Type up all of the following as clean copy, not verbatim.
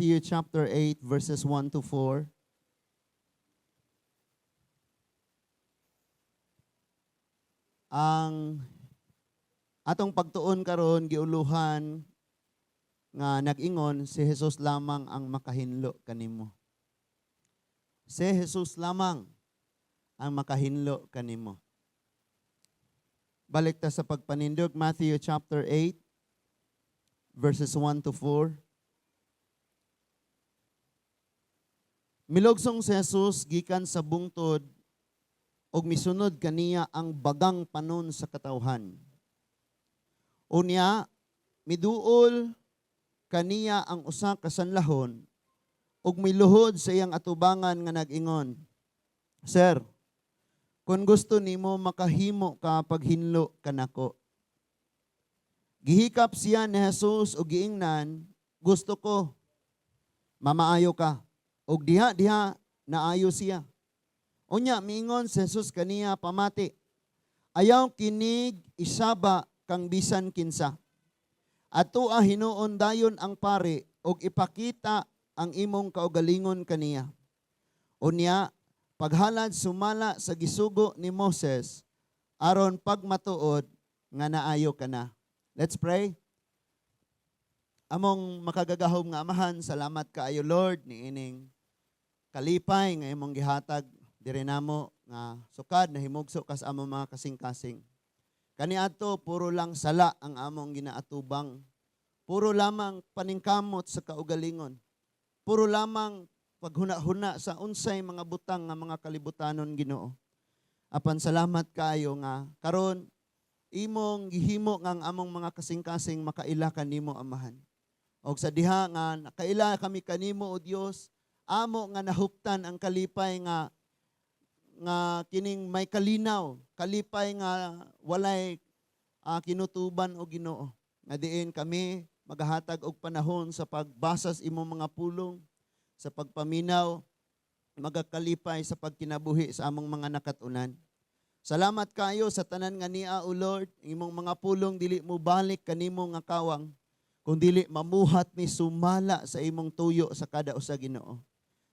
Matthew chapter 8 verses 1 to 4. Ang atong pagtuon karon giuluhan nga nag-ingon si Jesus lamang ang makahinlo kanimo. Si Jesus lamang ang makahinlo kanimo. Balik ta sa pagpanindog, Matthew chapter 8 verses 1 to 4. Milogsong si Jesus gikan sa bungtod og misunod kaniya ang bagang panon sa katawhan. Unya miduol kaniya ang usa ka sanlahon ug miluhod sa iyang atubangan nga nag-ingon, Sir, kung gusto nimo makahimo ka paghinlo kanako. Gihikap siya ni Jesus ug giingnan, gusto ko mamaayo ka. Og diha naayo siya. Unya miingon si Jesus kaniya pamati, ayaw kinig isaba kang bisan kinsa. Ato hinuon dayon ang pari og ipakita ang imong kaugalingon kaniya. Unya paghalad sumala sa gisugo ni Moses aron pagmatuod nga naayo kana. Let's pray. Among makagagahom nga amahan, salamat kaayo Lord ni ining kalipay nga imong gihatag diri namo nga sukad na himugso kas among mga kasing-kasing. Kaniadto puro lang sala ang among ginaatubang. Puro lamang paningkamot sa kaugalingon. Puro lamang paghuna-huna sa unsay mga butang nga mga kalibutanon Ginoo. Apan salamat kaayo nga karon imong gihimo nga ang among mga kasing-kasing makaila kanimo amahan. Og sa diha nga nakaila kami kanimo o Dios, amo nga nahuptan ang kalipay nga kining may kalinaw, kalipay nga walay kinutuban o Ginoo. Nga diin kami maghahatag og panahon sa pagbasa sa imong mga pulong, sa pagpaminaw, magakalipay sa pagkinabuhi sa among mga nakatunan. Salamat kayo sa tanan nga niya o Lord, imong mga pulong dili mo balik kanimo nga kawang, kundi mamuhat ni sumala sa imong tuyo sa kada usa Ginoo.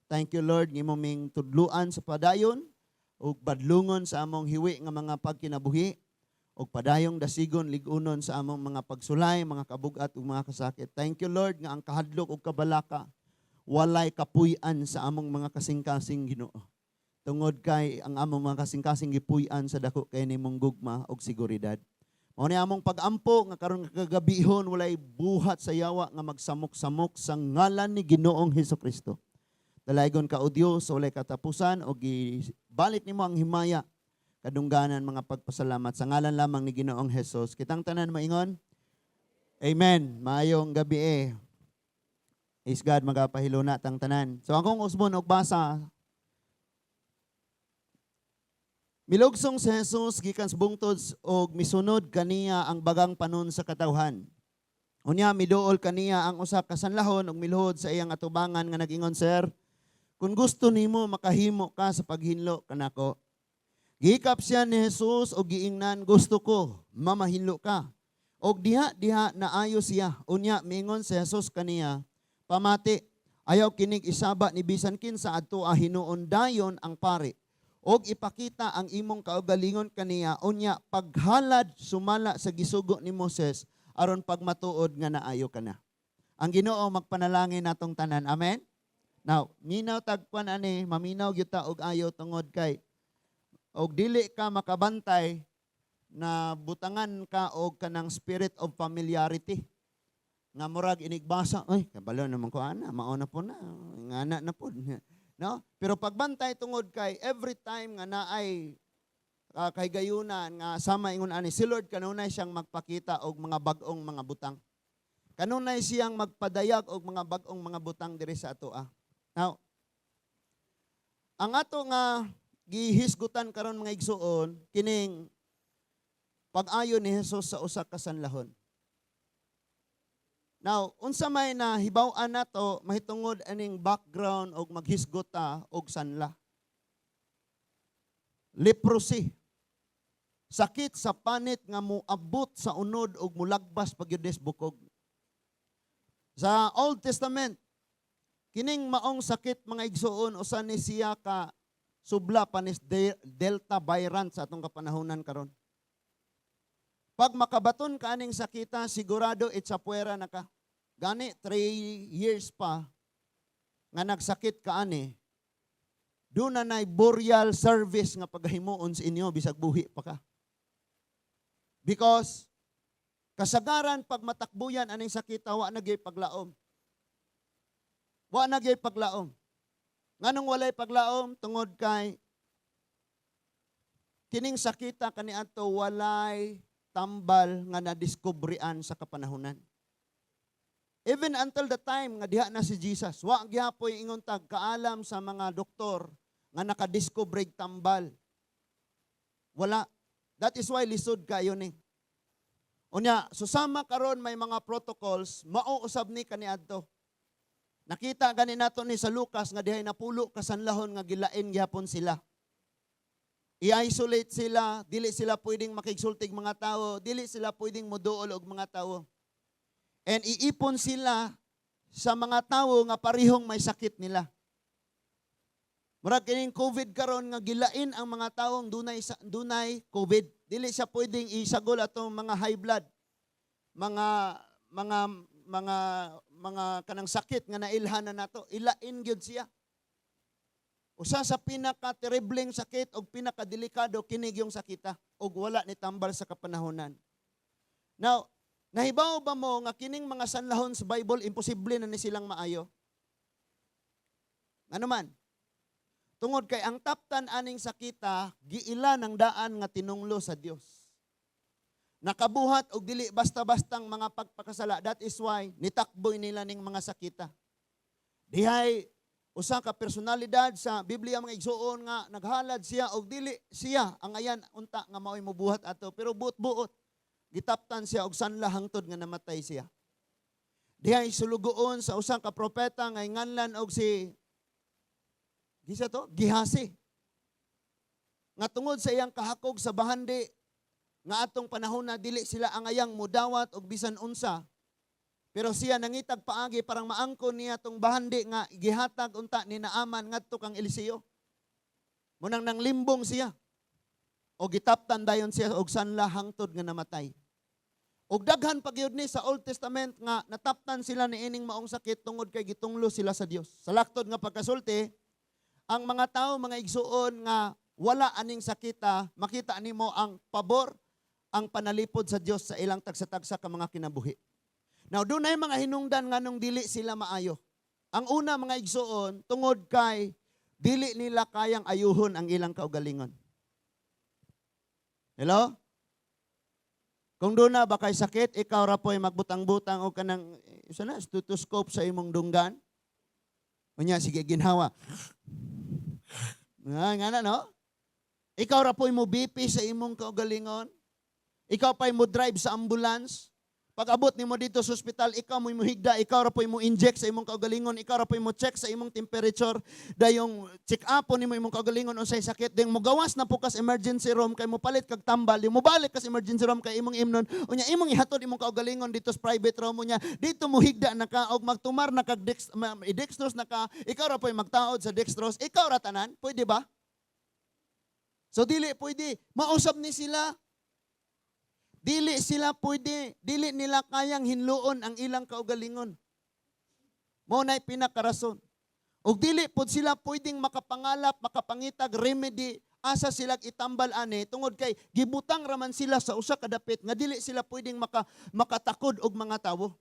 Thank you Lord, ngimo ming tudluan sa padayon ug badlungon sa among hiwi nga mga pagkinabuhi ug padayong dasigon ligunon sa among mga pagsulay, mga kabugat ug mga kasakit. Thank you Lord nga ang kahadlok ug kabalaka walay kapuy-an sa among mga kasing-kasing Ginoo. Tungod kay ang among mga kasing-kasing gipuy-an sa dako kay nimong gugma ug seguridad. Mao ni among pag-ampo nga karon kagabihon walay buhat sa yawa nga magsamok-samok sa ngalan ni Ginoong Hesukristo. Dalaygon ka o Dios, walay katapusan o balik nimo ang himaya, kadungganan mga pagpasalamat sa ngalan lamang ni Ginoong Hesus. Kitang tanan maingon. Amen. Maayong gabi Is God magapahiluna tang tanan. So akong usbon og basa. Milugsong si Jesus gikan sa bungtod og misunod kaniya ang bagang panon sa katawhan. Unya miduol kaniya ang usa ka sanlahon og miluhod sa iyang atubangan nga nag-ingon, Sir, kung gusto nimo makahimo ka sa paghinlo kanako. Gihikap siya ni Jesus og giingnan, gusto ko mamahinlo ka. Og diha naayo siya. Unya miingon si Jesus kaniya, pamati, ayaw kinig isaba ni bisan kinsa adto hinuon dayon ang pari. Og ipakita ang imong kaugalingon kaniya, unya paghalad sumala sa gisugo ni Moses aron pagmatuod nga naayo kana. Ang Ginoo magpanalangin natong tanan. Amen. Now, minaw tagpan ani, maminaw gyud ta og ayo tungod kay og dili ka makabantay na butangan ka og kanang spirit of familiarity. Nga murag inigbasa, ay kabalo naman ko ana, mauna po na, ngana na po. No? Pero pagbantay tungod kay every time nga naay kay gayunan nga sama ingon ani si Lord kanunay siyang magpakita og mga bag-ong mga butang. Kanunay siyang magpadayag og mga bag-ong mga butang diri sa atoa. Now, ang ato nga gihisgutan karon mga igsuon kining pag-ayo ni Jesus sa usa ka sanlahon. Now, unsa may nahibaw-an nato mahitungod aning background og maghisgota og sanla. Leprosy. Sakit sa panit nga moabot sa unod og mulagbas pagyud bukog. Sa Old Testament, kining maong sakit mga igsuon usa ni siya ka subla panis Delta variant sa atong kapanahonan karon. Pag makabaton ka aning sakita, sigurado itsapuera na ka. Gani 3 years pa nga nagsakit ka ani. Doon na nay burial service nga paghimuon sa inyo bisag buhi pa ka. Because kasagaran pag matakbuyan aning sakita wa na gyud paglaom. Wa na gyud paglaom. Nganong walay paglaom tungod kay kining sakita kaniadto walay tambal nga nadiskubrian sa kapanahunan. Even until the time nga diha na si Jesus, wa gihapon ingon tag kaalam sa mga doktor nga nakadiskubre tambal. Wala. That is why lisod kayo ni. Unya, susama karon may mga protocols, mauusab ni kaniadto. Nakita gani nato ni sa Lucas nga dihay napulo kasanlahon nga gilain gihapon sila. I-isolate sila, dili sila pwedeng makigsultig mga tao, dili sila pwedeng moduol og mga tao. And iipon sila sa mga tao nga parihong may sakit nila. Murag kining COVID karon nga gilain ang mga taong dunay COVID. Dili siya pwedeng isagol atong mga high blood, mga kanang sakit nga nailhan na nato. Ilain gyud siya. Usa sa pinaka-terribleng sakit o pinaka-delikado kinig yung sakita o wala ni tambal sa kapanahonan. Now, nahibaw ba mo nga kining mga sanlahon sa Bible, imposible na ni silang maayo? Ano man? Tungod kay ang taptan aning sakita, giila ng daan nga tinunglo sa Dios. Nakabuhat og dili basta-bastang mga pagpakasala. That is why nitakboy nila ning mga sakita. Dihay usa ka personalidad sa Biblia mga igsuon nga naghalad siya og dili siya ang ayan unta nga mao'y mobuhat ato pero buot-buot gitaptan siya og sanla hangtod nga namatay siya. Dihay sulugoon sa usa ka propeta nga nganlan og si Gihasi. Nga tungod sa iyang kahakog sa bahandi nga atong panahon na dili sila ang ayang mudawat og bisan unsa. Pero siya nangitag paagi parang maangkon niya tong bahandi nga gihatag unta ni Naaman ngadto kang Eliseo. Munang nanglimbong siya. O gitaptan dayon siya og sanla hangtod nga namatay. Og daghan pagyud ni sa Old Testament nga nataptan sila ni ining maong sakit tungod kay gitunglo sila sa Dios. Sa laktod nga pagkasulti, ang mga tao mga igsuon nga wala aning sakita, makita nimo ang pabor, ang panalipod sa Dios sa ilang tagsa-tagsa ka mga kinabuhi. Now, doon ay mga hinungdan nga nung dili sila maayo. Ang una mga igsuon, tungod kay dili nila kayang ayuhon ang ilang kaugalingon. Hello? Kung doon na ba kay sakit, ikaw ra po'y magbutang-butang o kanang stethoscope sa imong dunggan. Unya, sige, ginhawa. Nga na, no? Ikaw ra po'y mo BP sa imong kaugalingon. Ikaw pa'y mo drive sa ambulance. Pag abot nimo dito sa ospital, ikaw mo higda, ikaw ra po'y mo inject sa imong kaugalingon, ikaw ra po'y mo check sa imong temperature, dayong check up nimo imong kaugalingon unsay sakit, ding mo gawas na po kas emergency room kay mo palit kag tambal, di mo balik kas emergency room kay imong imnon, unya imong ihatod imong kaugalingon dito sa private room unya, dito mo higda na ka og magtumar na kag dextrose na ka, ikaw ra po'y magtaod sa dextrose, ikaw ra tanan, pwede ba? So dili pwede, mausab ni sila. Dili sila pwede, dili nila kayang hinluon ang ilang kaugalingon. Mo na'y pinakarason. Ug dili pod sila pwedeng makapangalap, makapangitag remedy asa sila itambal ani tungod kay gibutang raman sila sa usa ka dapit nga dili sila pwedeng makatakod og mga tawo.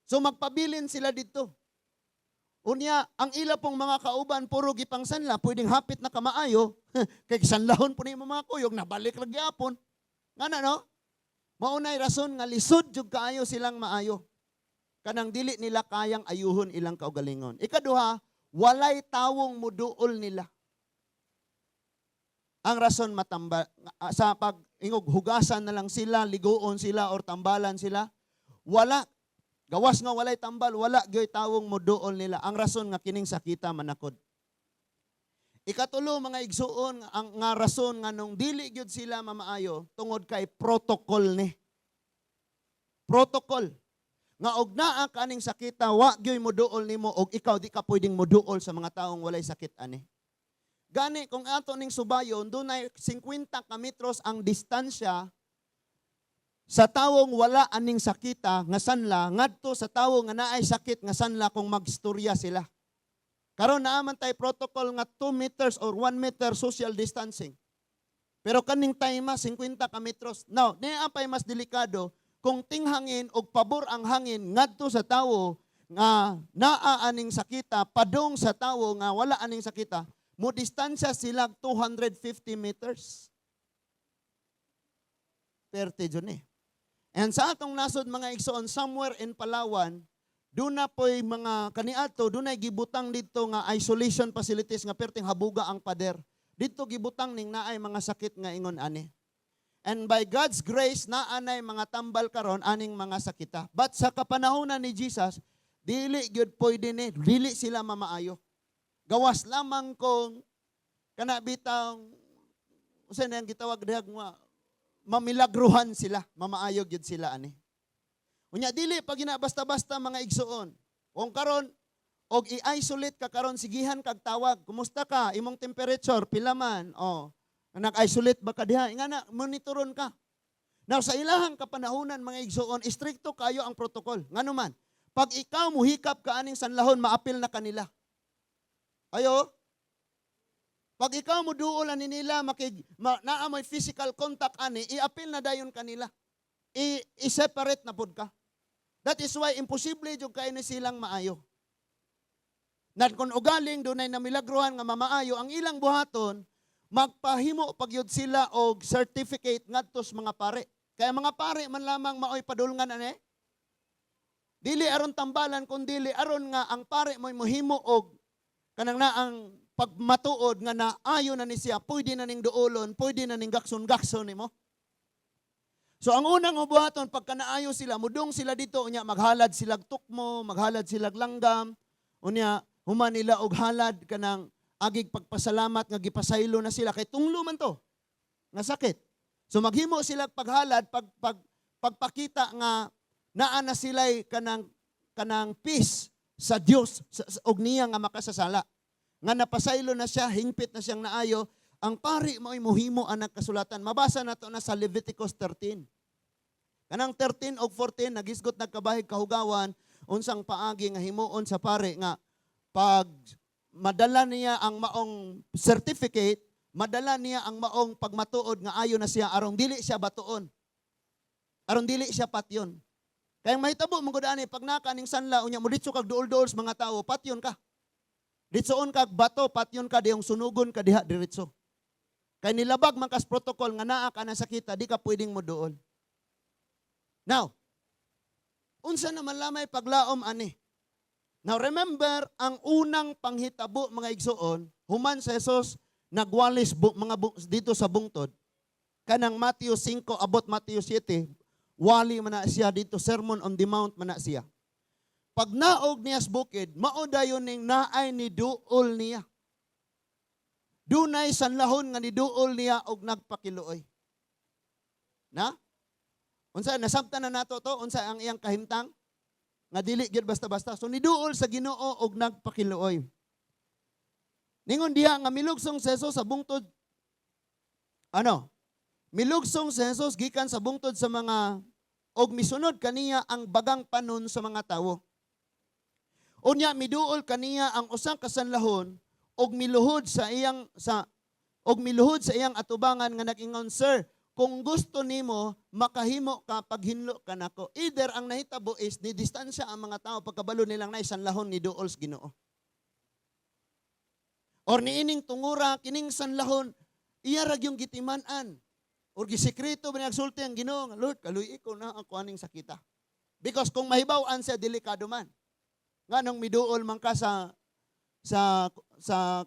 So magpabilin sila dito. Unya, ang ila pong mga kauban puro gipangsanla, pwedeng hapit na kamaayo kay sanlahon po ni mga kuyog nabalik ra gyapon. Ngana no? Maunay rason nga lisod jud kaayo silang maayo. Kanang dili nila kayang ayuhon ilang kaugalingon. Ikaduha, walay tawong muduol nila. Ang rason matamba sa pag ingog hugasan na lang sila, ligoon sila or tambalan sila. Wala gawas nga walay tambal, wala gyoy tawong muduol nila. Ang rason nga kining sakita manakod. Ikatulo mga igsuon ang nga rason nga nung dili gyud sila mamaayo tungod kay protocol ni. Protocol. nga og naa kaning sakita wa gyoy moduol nimo og ikaw di ka pwedeng moduol sa mga taong walay sakit ani. Gani kung ato ning subayon dunay 50 ka metros ang distansya sa tawong wala aning sakita nga sanla ngadto sa tawo nga naay sakit nga sanla kung magstorya sila. Karon naaman tay protocol nga 2 meters or 1 meter social distancing. Pero kaning time 50 ka metros. Now, niya pay mas delikado kung tinghangin og pabor ang hangin ngadto sa tawo nga naa aning sakita padong sa tawo nga wala aning sakita, mo distansya sila 250 meters. Perte jud ni. And sa atong nasod mga igsoon somewhere in Palawan, doon na po'y mga kaniadto, doon na gibutang dito nga isolation facilities nga perting habuga ang pader. Dito gibutang ning naay mga sakit nga ingon ani. And by God's grace, naanay mga tambal karon aning mga sakita. But sa kapanahonan ni Jesus, dili gyud pwede ni, dili sila mamaayo. Gawas lamang kung kanabitang usa na ang gitawag dihag nga mamilagruhan sila, mamaayo gyud sila ani. Unya dili pag basta-basta mga igsuon. Kung karon og i-isolate ka karon sigihan kag tawag, kumusta ka? Imong temperature pila man? Oh. Nag-isolate ba ka diha? Ingana, monitoron ka. Now, sa ilahang kapanahunan, mga igsoon, istrikto kayo ang protocol. Nga naman, pag ikaw muhikap ka aning sanlahon, maapil na kanila. Ayo? Pag ikaw mo duulan ni nila, naa may physical contact ani, i-apil na dayon kanila. I-separate na pod ka. That is why, imposible yung kain silang maayo. Nan kung ugaling, doon ay namilagruhan nga mamaayo, ang ilang buhaton, magpahimo pagyud sila og certificate ngadtos mga pare. Kaya mga pare man lamang maoy padulngan ani. Dili aron tambalan kun dili aron nga ang pare moy mohimo og kanang naang pagmatuod nga naayo na ni siya, pwede na ning duolon, pwede na ning gakson-gakson nimo. So ang unang ubuhaton pagka naayo sila, mudong sila dito unya maghalad sila tukmo, maghalad sila langgam, unya human nila og halad kanang agig pagpasalamat nga gipasaylo na sila kay tunglo man to nga sakit. So maghimo sila paghalad pagpakita nga naa na sila'y kanang peace sa Dios og niya nga makasasala. Nga napasaylo na siya, hingpit na siyang naayo, ang pari mo'y muhimo ang kasulatan. Mabasa na to na sa Leviticus 13. Kanang 13 o 14 nagisgot nagkabahig kahugawan unsang paagi nga himuon sa pari nga pag madala niya ang maong certificate, madala niya ang maong pagmatuod nga ayo na siya aron dili siya batuon. Aron dili siya patyon. Kaya mahitabo mong gudani pag nakaning sanla unya mo ditso kag duol-duol sa mga tao, patyon ka. Ditsoon kag bato, patyon ka diyong sunugon ka diha diretso. Kay nilabag man kas protocol nga naa ka na sakita, di ka pwedeng mo duol. Now, unsa naman lamay paglaom ani? Now remember, ang unang panghitabo mga igsoon, human sa Jesus nagwalis dito sa bungtod. Kanang Matthew 5 abot Matthew 7, wali man na siya dito, Sermon on the Mount man na siya. Pag naog niya sa bukid, mao dayon ning naay ni duol niya. Dunay sanlahon nga ni duol niya og nagpakiluoy. Na? Unsa nasabtan na nato to? Unsa ang iyang kahimtang? Nga dili gyud basta-basta. So niduol sa Ginoo og nagpakiluoy. Ningon diha nga milugsong si Jesus sa bungtod. Milugsong si Jesus gikan sa bungtod sa mga og misunod kaniya ang bagang panon sa mga tawo. Unya miduol kaniya ang usa ka sanlahon og miluhod sa iyang atubangan nga nag-ingon, "Sir, kung gusto nimo makahimo ka paghinlo ka nako." Either ang nahitabo is ni distansya ang mga tao pagkabalo nilang na sanlahon ni duol sa Ginoo. Or niining tungura kining sanlahon iya ra gyung gitiman-an. Or gisekreto ba nagsulti ang Ginoo, "Lord, kaluy ko na ako aning sakita." Because kung mahibaw-an siya delikado man. Nganong miduol man ka sa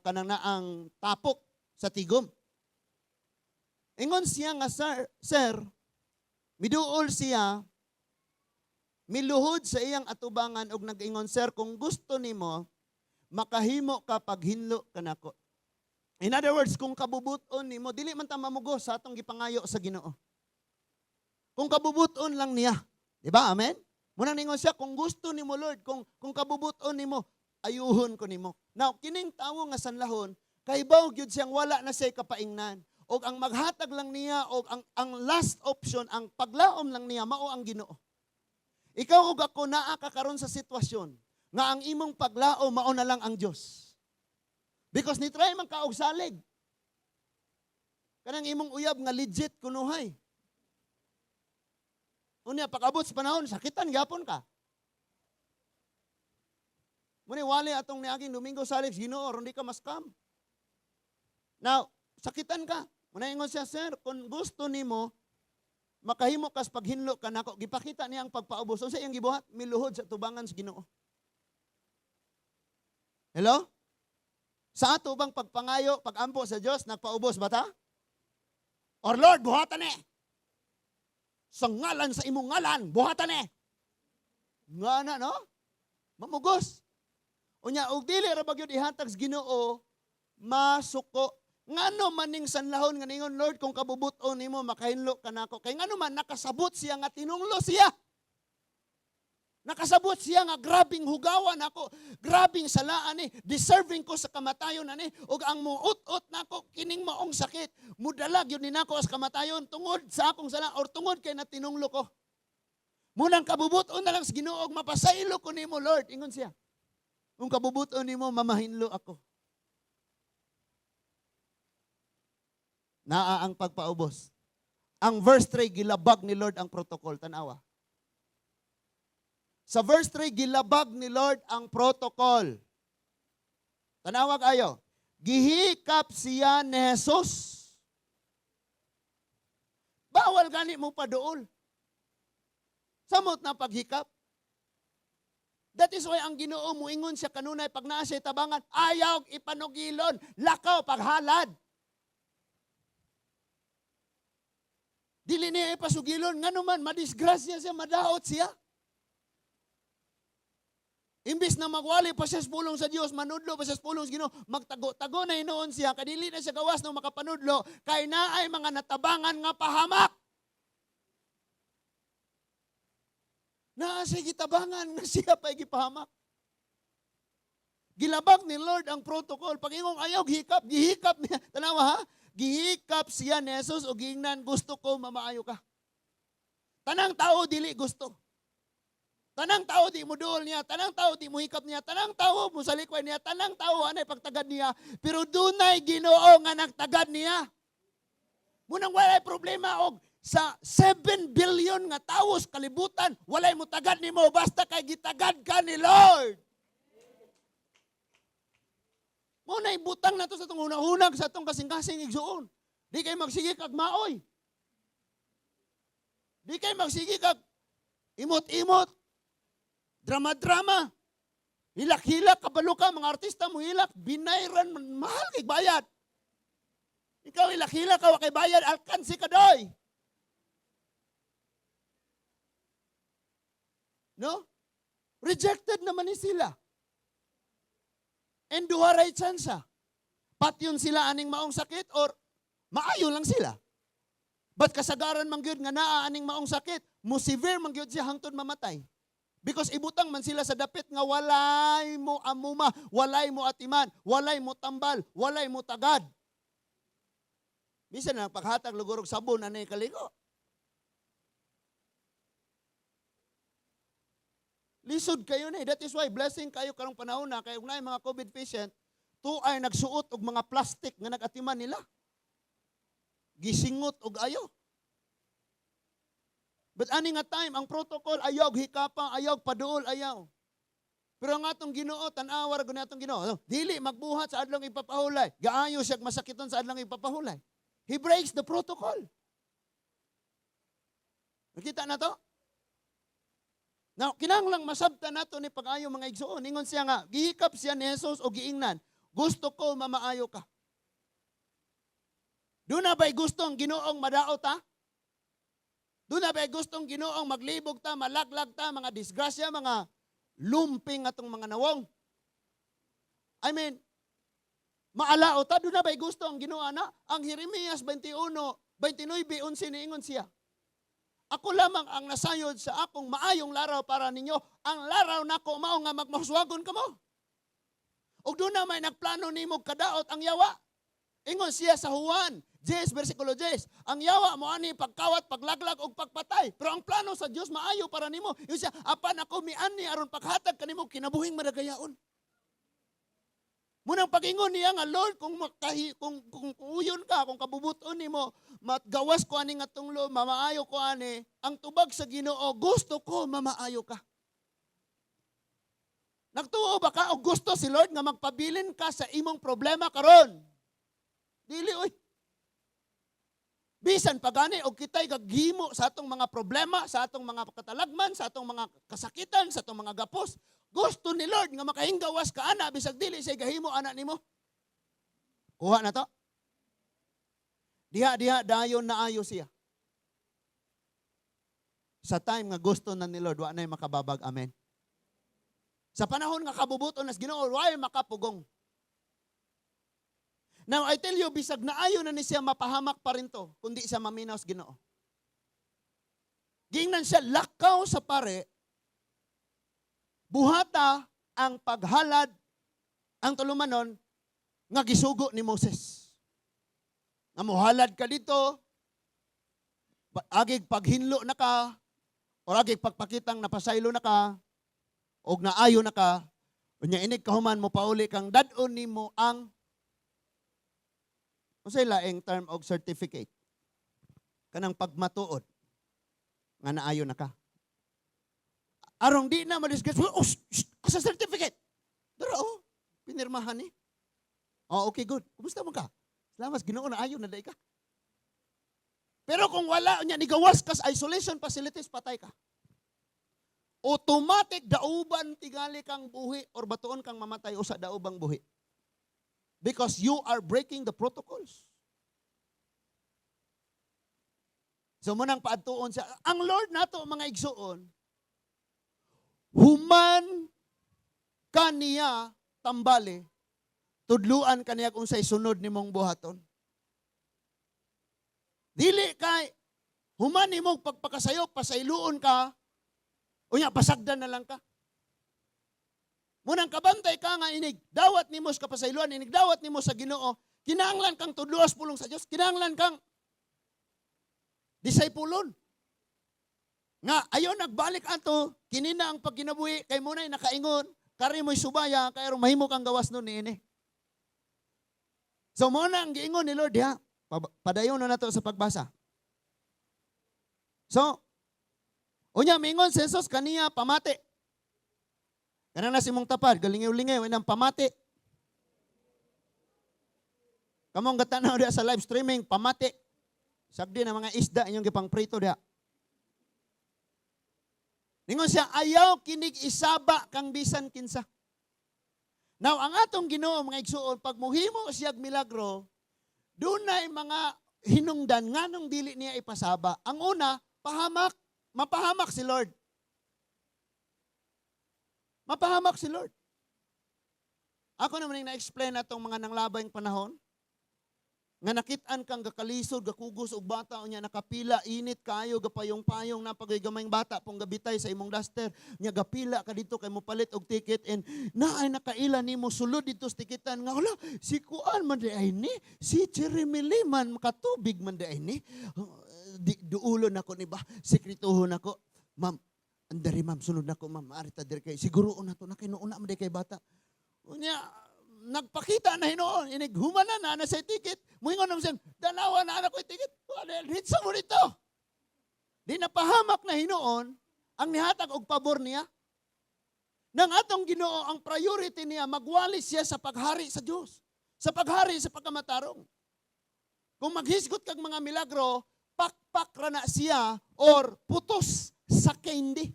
kanang naang tapok sa tigom. Ingon siya nga, sir, miduol siya, miluhod sa iyang atubangan og nag-ingon, "Sir, kung gusto nimo, makahimo ka paghinlo kanako." In other words, kung kabubuton nimo, dili man ta mamugo sa atong gipangayo sa Ginoo. Kung kabubuton lang niya, di ba? Amen? Muna ningon siya, kung gusto nimo Lord, kung kabubuton nimo, ayuhon ko nimo. Now, kining tawo nga sanlahon, kaibaw gyud siyang wala na siya kapaingnan. O ang maghatag lang niya, o ang last option, ang paglaom lang niya, mao ang Ginoo. Ikaw ug ako naa ka karon sa sitwasyon, nga ang imong paglaom, mao na lang ang Dios. Because ni try man ka og salig. Kanang imong uyab nga legit kunuhay. Unya pag-abot sa panahon, sakitan gyapon ka. Muni wali atong niaging Domingo salig, Ginoo, ron di ka maskam. Now, sakitan ka. Muna ingon siya, sir, kung gusto nimo makahimo kas paghinlo ka nako, gipakita niya ang pagpaubos. Unsa iyang gibuhat? Miluhod sa tubangan sa Ginoo. Hello? Sa ato bang pagpangayo, pagampo sa Dios, nagpaubos ba ta? Or Lord, buhatan eh. Sa ngalan sa imong ngalan, buhatan eh. Nga na, no? Mamugos. Unya, og dili ra bagyod ihatag sa Ginoo, masuko. Ngano maning sanlahon nga ningon, Lord, kung kabubuton nimo makahinlo ka nako. Kay ngano man nakasabot siya nga tinunglo siya. Nakasabot siya nga grabing hugawan ako, grabing salaan ni, deserving ko sa kamatayon ani, ug ang muut-ut nako kining maong sakit, mudalag yun ni nako sa kamatayon tungod sa akong sala or tungod kay natinunglo ko. Munang kabubuton na lang sa Ginoo, mapasaylo ko nimo Lord, ingon siya. Kung kabubuton nimo mamahinlo ako. Naa ang pagpaubos. Ang verse 3, gilabag ni Lord ang protocol. Tanawa. Sa verse 3, gilabag ni Lord ang protocol. Tanawa kayo. Gihikap siya ni Jesus. Bawal gani mo paduol. Samot na paghikap. That is why ang Ginoo muingon siya kanunay pag naa siya tabangan, ayaw ipanugilon, lakaw paghalad. Dili niya ipasugilon, nga naman, madisgrasya siya, madaot siya. Imbis na magwali pa siya sa pulong sa Diyos, manudlo pa siya sa pulong sa Ginoo, magtago-tago na inoon siya, kadili na siya gawas na makapanudlo, kay naay mga natabangan nga pahamak. Naa siya gitabangan nga siya pa'y gipahamak. Gilabag ni Lord ang protocol. Pag ingong ayaw, gihikap niya. Tanawa ha? Gihikap siya ni Jesus o giingnan, gusto ko mamaayo ka. Tanang tao dili gusto. Tanang tao di mo duol niya, tanang tao di mo hikap niya, tanang tao mo salikwa niya, tanang tao anay pagtagad niya, pero dunay Ginoo nga nagtagad niya. Munang walay problema og sa 7 billion nga tao sa kalibutan, walay mo tagad nimo basta kay gitagad ka ni Lord. Muna ibutang na to sa itong hunag sa itong kasing-kasing igsuon. Di kayo magsige kag maoy. Di kayo magsige kag imot-imot. Drama-drama. Hilak-hilak, kabalo ka, mga artista mo hilak, binayran, mahal kay bayad. Ikaw hilak-hilak ka, wakay bayad, alkansi ka doy. No? Rejected naman ni sila. And duharay tsansa. Patyon sila aning maong sakit or maayo lang sila. But kasagaran man gyud nga naa aning maong sakit, mo severe man gyud siya hangtod mamatay. Because ibutang man sila sa dapit nga walay mo amuma, walay mo atiman, walay mo tambal, walay mo tagad. Bisan na paghatag lugurog sabon anay kaligo. Lisod kayo na. That is why blessing kayo karong panahon na kay unay mga COVID patient, ay nagsuot og mga plastic nga nagatiman nila. Gisingot og ayo. But ani nga time ang protocol ayaw hikapang, ayaw paduol, ayaw. Pero ang atong Ginoo tan-awar gud atong Ginoo, dili magbuhat sa adlong ipapahulay. Gaayo siya masakiton sa adlong ipapahulay. He breaks the protocol. Nakita na to? Now, kinahanglang masabtan nato ni pag-ayo mga igsoon. Ingon siya nga, gihikap siya ni Jesus o giingnan, gusto ko mamaayo ka. Doon na ba'y gustong Ginoong madaot ta? Doon na ba'y gustong Ginoong maglibog ta, malaglag ta, mga disgrasya, mga lumping atong mga nawong? I mean, maalaot ta, doon na ba'y gustong Ginoo na? Ang Jeremias 21, 29, 11 niingon siya. ako lamang ang nasayod sa akong maayong laraw para ninyo. Ang laraw nako mao nga magmaswagon kamo. Ug doon na may nagplano nimo kadaot ang yawa. Ingon siya sa Juan 10, versikulo 10. Ang yawa mo ani pagkawat, paglaglag ug pagpatay. Pero ang plano sa Dios maayo para nimo. Yung siya, apan ako miani aron paghatag kanimo kinabuhing madagayaon. Munang pag-ingon niya nga, Lord, kung uyon ka, kung kabubuton nimo, matgawas ko ani nga tunglo, mamaayo ko ani, ang tubag sa Ginoo, gusto ko mamaayo ka. Nagtuo ba ka o gusto si Lord nga magpabilin ka sa imong problema karon? Dili oy. Bisan pagani og kitay gaghimo sa atong mga problema, sa atong mga katalagman, sa atong mga kasakitan, sa atong mga gapos, gusto ni Lord nga makahinggawas ka ana bisag dili siya gahimo ana nimo. Kuha na to. Diha dayon na ayo siya. Sa time nga gusto na ni Lord, wa nay makababag. Amen. Sa panahon nga kabubuton nas Ginoo, wa makapugong. Now, I tell you, bisag na ayo na ni siya mapahamak pa rin to, kundi siya maminaw sa Ginoo. Gingnan siya lakaw sa pare, buhata ang paghalad, ang tulumanon, nga gisugo ni Moses. Nga muhalad ka dito, agig paghinlo na ka, o agig pagpakitang napasaylo na ka, o naayo na ka, unya inig kahuman mo pauli kang dadon nimo ang usay laing term og certificate. Kanang pagmatuod nga naayo na ka. Arong di na madiscuss, sa certificate. Daro, pinirmahan ni. Oh, okay, good. Kumusta mo ka? Salamat, Ginoo na ayo na day ka. Pero kung wala nya nigawas kas isolation facilities, patay ka. Automatic dauban tigali kang buhi or batuon kang mamatay usa daubang buhi. Because you are breaking the protocols. So munang paadtuon siya. Ang Lord nato mga igsuon, human kaniya tambali, tudluan kaniya kung say sunod nimong buhaton. Dili kay, human nimong pagpakasayo, pasayloon ka, unya pasagdan na lang ka. Munang kabantay ka nga inig, dawat nimo sa kapasayloan, inig dawat nimo sa Ginoo, kinahanglan kang tudluas pulong sa Dios, kinahanglan kang disipulon. Nga, ayon nagbalik ato, kinina ang pagkinabuhi, kay muna'y nakaingon, kari mo'y subaya, kay arong mahimo kang gawas nun niini. So muna ang giingon ni Lord, ha, padayon na nato sa pagbasa. So, unya, mingon si Jesus, kaniya pamati. Kana na si mong tapad, galingaw-lingaw, inang pamati. Kamong gatanaw dia sa live streaming, pamati. Sagdi na mga isda, inyong gipang prito dia. Ningon siya, ayaw kinig isaba kang bisan kinsa. Now, ang atong Ginoo mga igsuon, pag muhimo siyag milagro, dunay mga hinungdan, nganong dili niya ipasaba. Ang una, pahamak, mapahamak si Lord. Mapahamak si Lord. Ako naman yung na-explain na itong mga nanglabayang panahon, nga nakitaan kang gakalisod, gakugos og bata, o niya nakapila, init kayo, gapayong-payong, napagagamay bata, pong gabitay sa imong duster, niya gapila ka dito, kay mo palit og ticket, and naay nakaila ni mo sulod dito sa tikitan, nga wala, si Kuan man di ay ni, si Jeremy Liman, makatubig man di ay ni, duulo na ko ni ba, sekretohon ako, ma'am, andari ma'am, sunod na ko ma'am, arita dir kay, siguro na to, nakinuuna man di kay bata, unya, nagpakita na hinoon, inighumanan na sa ticket, muingon naman siya, dalawa na anak ko yung ticket, hitsa mo nito. Di napahamak na hinoon, ang nihatag og pabor niya. Nang atong Ginoo, ang priority niya, magwalis siya sa paghari sa Diyos. Sa paghari sa pagkamatarong. Kung maghisgot kag mga milagro, pakpak ra na siya or putos sa candy.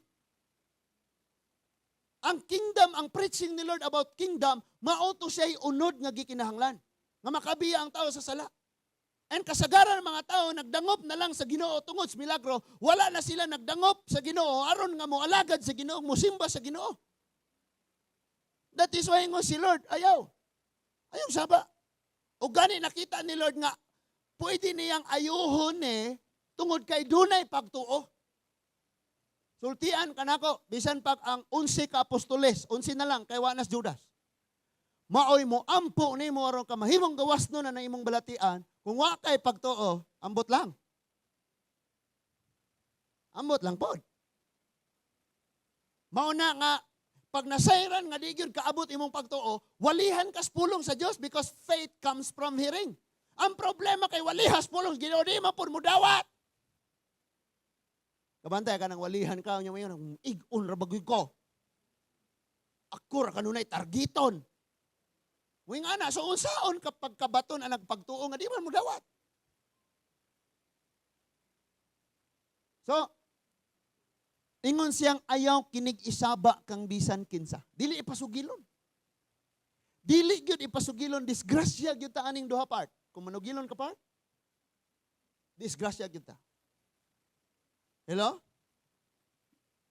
Ang kingdom, ang preaching ni Lord about kingdom, mauto siya'y unod nga gikinahanglan. Nga makabiya ang tao sa sala. And kasagaran ng mga tao, nagdangop na lang sa Ginoo tungod sa milagro, wala na sila nagdangop sa Ginoo, aron nga mo alagad sa Ginoo, mo simba sa Ginoo. That is why nga si Lord, ayaw. Ayaw saba. O gani nakita ni Lord nga, pwede niyang ayuhon tungod kay dunay pagtuo. Sultian kanako bisan pag ang 11 ka apostoles, 11 na lang kay wanas Judas. Maoy mo ampo nimo aron ka mahimong gawas no na imong balatian, kung wa kay pagtuo, ambot lang. Ambot lang pod. Mauna nga pag nasayran nga di gyud kaabot imong pagtuo, walihan kas pulong sa Dios because faith comes from hearing. Ang problema kay walihas pulong Ginoo di man pud mo dawat. Kabantay ka ng walihan ka, niya mayon, igon ra bagoy ko. Ako ra kanunay targiton. Wing ana, so unsaon kapag kabaton ang nagpagtuo nga di man mo dawat. So, ingon siyang ayaw kinig isaba kang bisan kinsa. Dili ipasugilon. Dili gyud ipasugilon, disgrasya gyud ta aning duha part. Kung manugilon ka part, disgrasya gyud ta. Hello?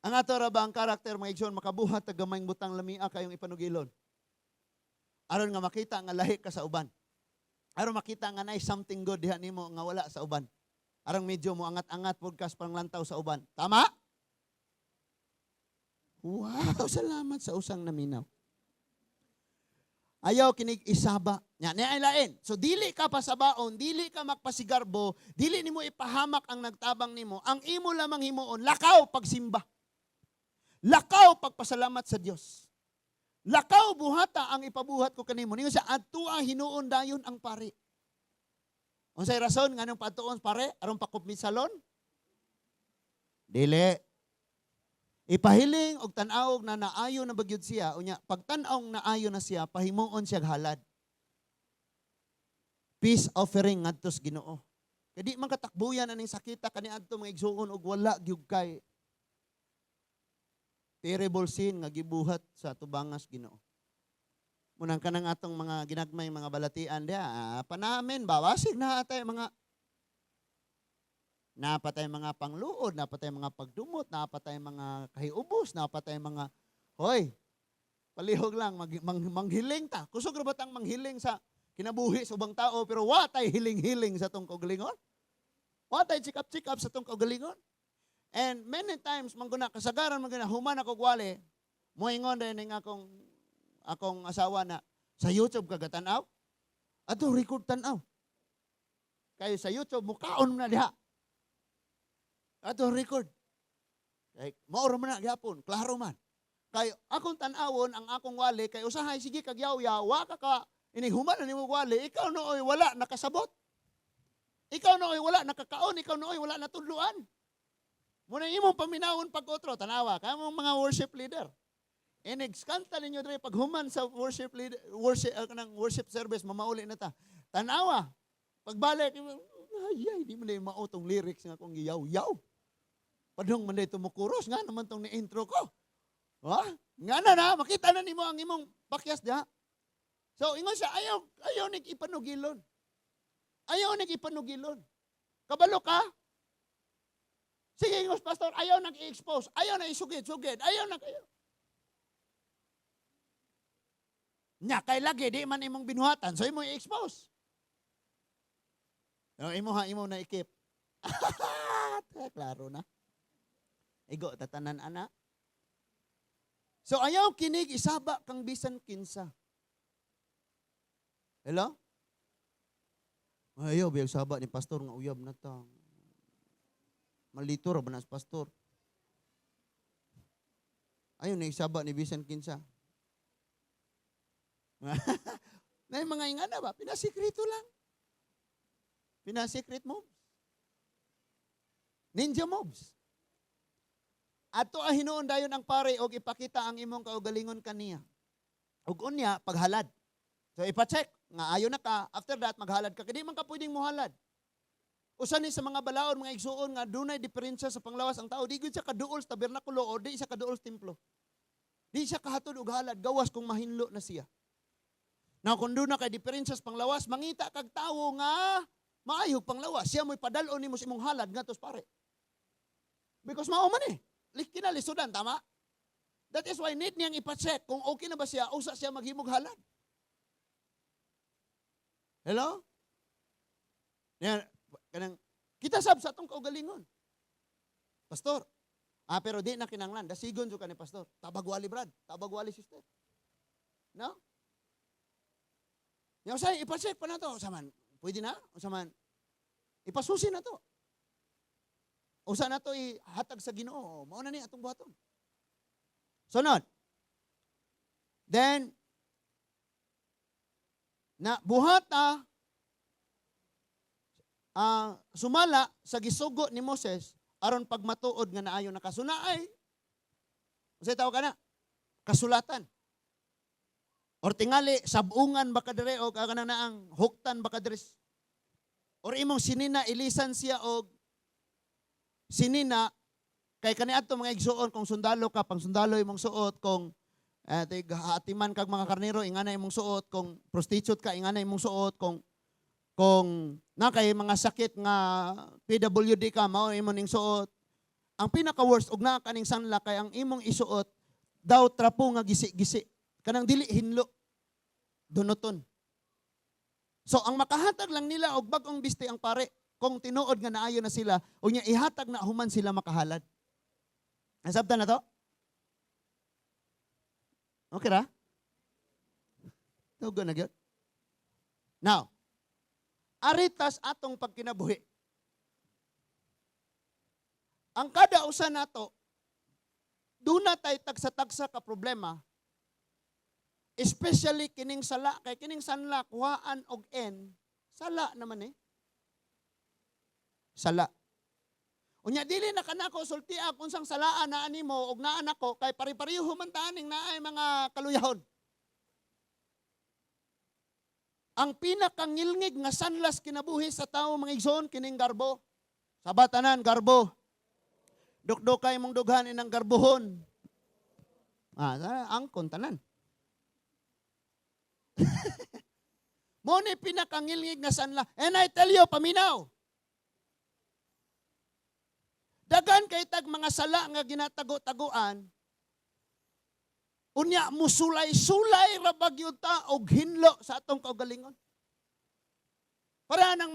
Ang ato ra ba ang karakter mga igsoon makabuhat ta gamayng butang lamia kayong ipanugilon. Aron nga makita nga lahi ka sa uban. Aron makita nga nay something good diha nimo nga wala sa uban. Aron medyo mo angat-angat podcast panglantaw sa uban. Tama? Wow, salamat sa usang naminaw. Ayaw kinig isaba. Nya ay lain. So dili ka pasabaon, dili ka magpasigarbo, dili nimo ipahamak ang nagtabang nimo. Ang imo lamang himuon, lakaw pagsimba. Lakaw pagpasalamat sa Dios. Lakaw buhata ang ipabuhat ko kanimo. Ningon sa adtua hinuon dayon ang pare. Unsay rason nganong patuon pare aron pakupmi salon? Dili. Ipahiling og tan-awog na naayo na bagyod siya, unya pag tan-aw naayo na siya, pahimuon siya halad. Peace offering ngadto sa Ginoo. Kay di man katakbuyan aning sakita kaniadto mga igsuon og wala gyud kay terrible sin nga gibuhat sa tubangas Ginoo. Munang kanang atong mga ginagmay mga balatian dia, panamen bawasig na atay mga napatay mga pangluod, napatay mga pagdumot, napatay mga kahiubos, napatay mga, hoy, palihog lang, manghiling ta. Kusog ra ba tang manghiling sa kinabuhi sa ubang tao, pero watay hiling-hiling sa tong kaugalingon? Watay chikap-chikap sa tong kaugalingon? And many times, mangguna, kasagaran mangguna, human ako gwali, moingon din ng akong asawa na, sa YouTube kagatanaw, ato record tanaw. Kayo sa YouTube, mukaon na diha. Ato record. Kay maoro man na gyapon, klaro man. Kay akong tan-awon ang akong wali kay usahay sige kag yaw-yaw wa ka inihuman na nimo wali, ikaw nooy wala nakasabot. Ikaw nooy wala nakakaon, ikaw nooy wala natudluan. Muna imong paminawon pag otro tanawa kamo mga worship leader. Inigskanta ninyo diri pag human sa worship leader, worship service mamauli na ta. Tanawa. Pagbalik ay di man mautong lyrics nga akong giyaw-yaw. Padung man dito mo kuros nga naman tong ni-intro ko. Ha? Nga na, makita na nimo ang imong pakyas diha. So ingon siya ayaw nig ipanugilon. Ayaw nig ipanugilon. Kabalo ka? Sige ingos pastor, ayaw nag i-expose, ayaw na isugid-sugid, ayaw na kayo. Nya kay lagi di man imong binuhatan, so imo i-expose. No, imo na ikip. Klaro na. Igo tatanan ana. So ayaw kinig isaba kang bisan kinsa. Hello? Ayaw biyag saba ni pastor nga uyab na ta. Malito ra ba na sa pastor? Ayaw na isaba ni bisan kinsa. Na mga ingana ba? Pinasikreto lang. Pinasikret moves. Ninja moves. Ato hinuon dayon ang pare og ipakita ang imong kaugalingon kaniya. Ug unya paghalad. So ipa-check nga ayo na ka, after that maghalad ka. Kadi man ka pwedeng mohalad. Usa ni sa mga balaod mga igsuon nga dunay diferensya sa panglawas ang tao, di gyud siya kaduol sa tabernakulo o di siya kaduol sa templo. Di siya kahatod og halad, gawas kung mahinlo na siya. Now kung doon na kay diferensya sa panglawas, mangita kag tawo nga maayog panglawas, siya mo'y padalon nimo sa imong halad ngadtos pare. Because mao man kinalisudan, tama? That is why need niyang ipa-check kung okay na ba siya, usa siya maghimog halad. Hello? Yan, kanang kita sab sa atong kaugalingon. Pastor, Pero di na kinanglan. Dasigon jud ka ni pastor. Tabagwali brad, tabagwali sister. No? Yung say, ipacheck pa na to. Usaman, pwede na? Usaman, ipasusi na to. Usa na to ihatag sa Ginoo. Mao na ni atong buhaton. Sunod. Then, na buhata sumala sa gisugo ni Moses aron pagmatuod nga naayo nakasunaay. Unsay tawag kana? Kasulatan. Or tingali sabungan baka dire og kana naang huktan baka dire. Or imong sinina ilisan siya og sinina kay kaniadto mga igsuon kung sundalo ka pang sundalo imong suot kung hatiman kag mga karnero ingana imong suot kung prostitute ka ingana imong suot kung na kay mga sakit nga PWD ka mao imong ning suot. Ang pinaka worst og na kaning sanla kay ang imong isuot daw trapo nga gisi-gisi kanang dili hinlo dunoton. So ang makahatag lang nila og bag-ong biste ang pare kung tinuod nga naayo na sila unya ihatag na human sila makahalad. Nasabtan na to? Okay ra? Tugo na gyud. Now, aritas atong pagkinabuhi. Ang kada usa nato duna tay tagsa-tagsa ka problema. Especially kining sala kay kining sanla kuhaan og sala naman Sala. Unya dili na kanako sultiag unsang salaan na animo og naa nako kay pari-pareho man taning naay mga kaluyahon. Ang pinakangilngig nga sanlas kinabuhi sa tawo mga igsoon kining garbo. Sabatanan garbo. Dukdukay mong dughan inang garbohon. Angkon tanan. Mo ni pinakangilngig nga sanla. And I tell you, paminaw. Dagan kay tag mga sala nga ginatago-taguan, unya musulay-sulay ra bagyud ta og hinlo sa atong kaugalingon. Para nang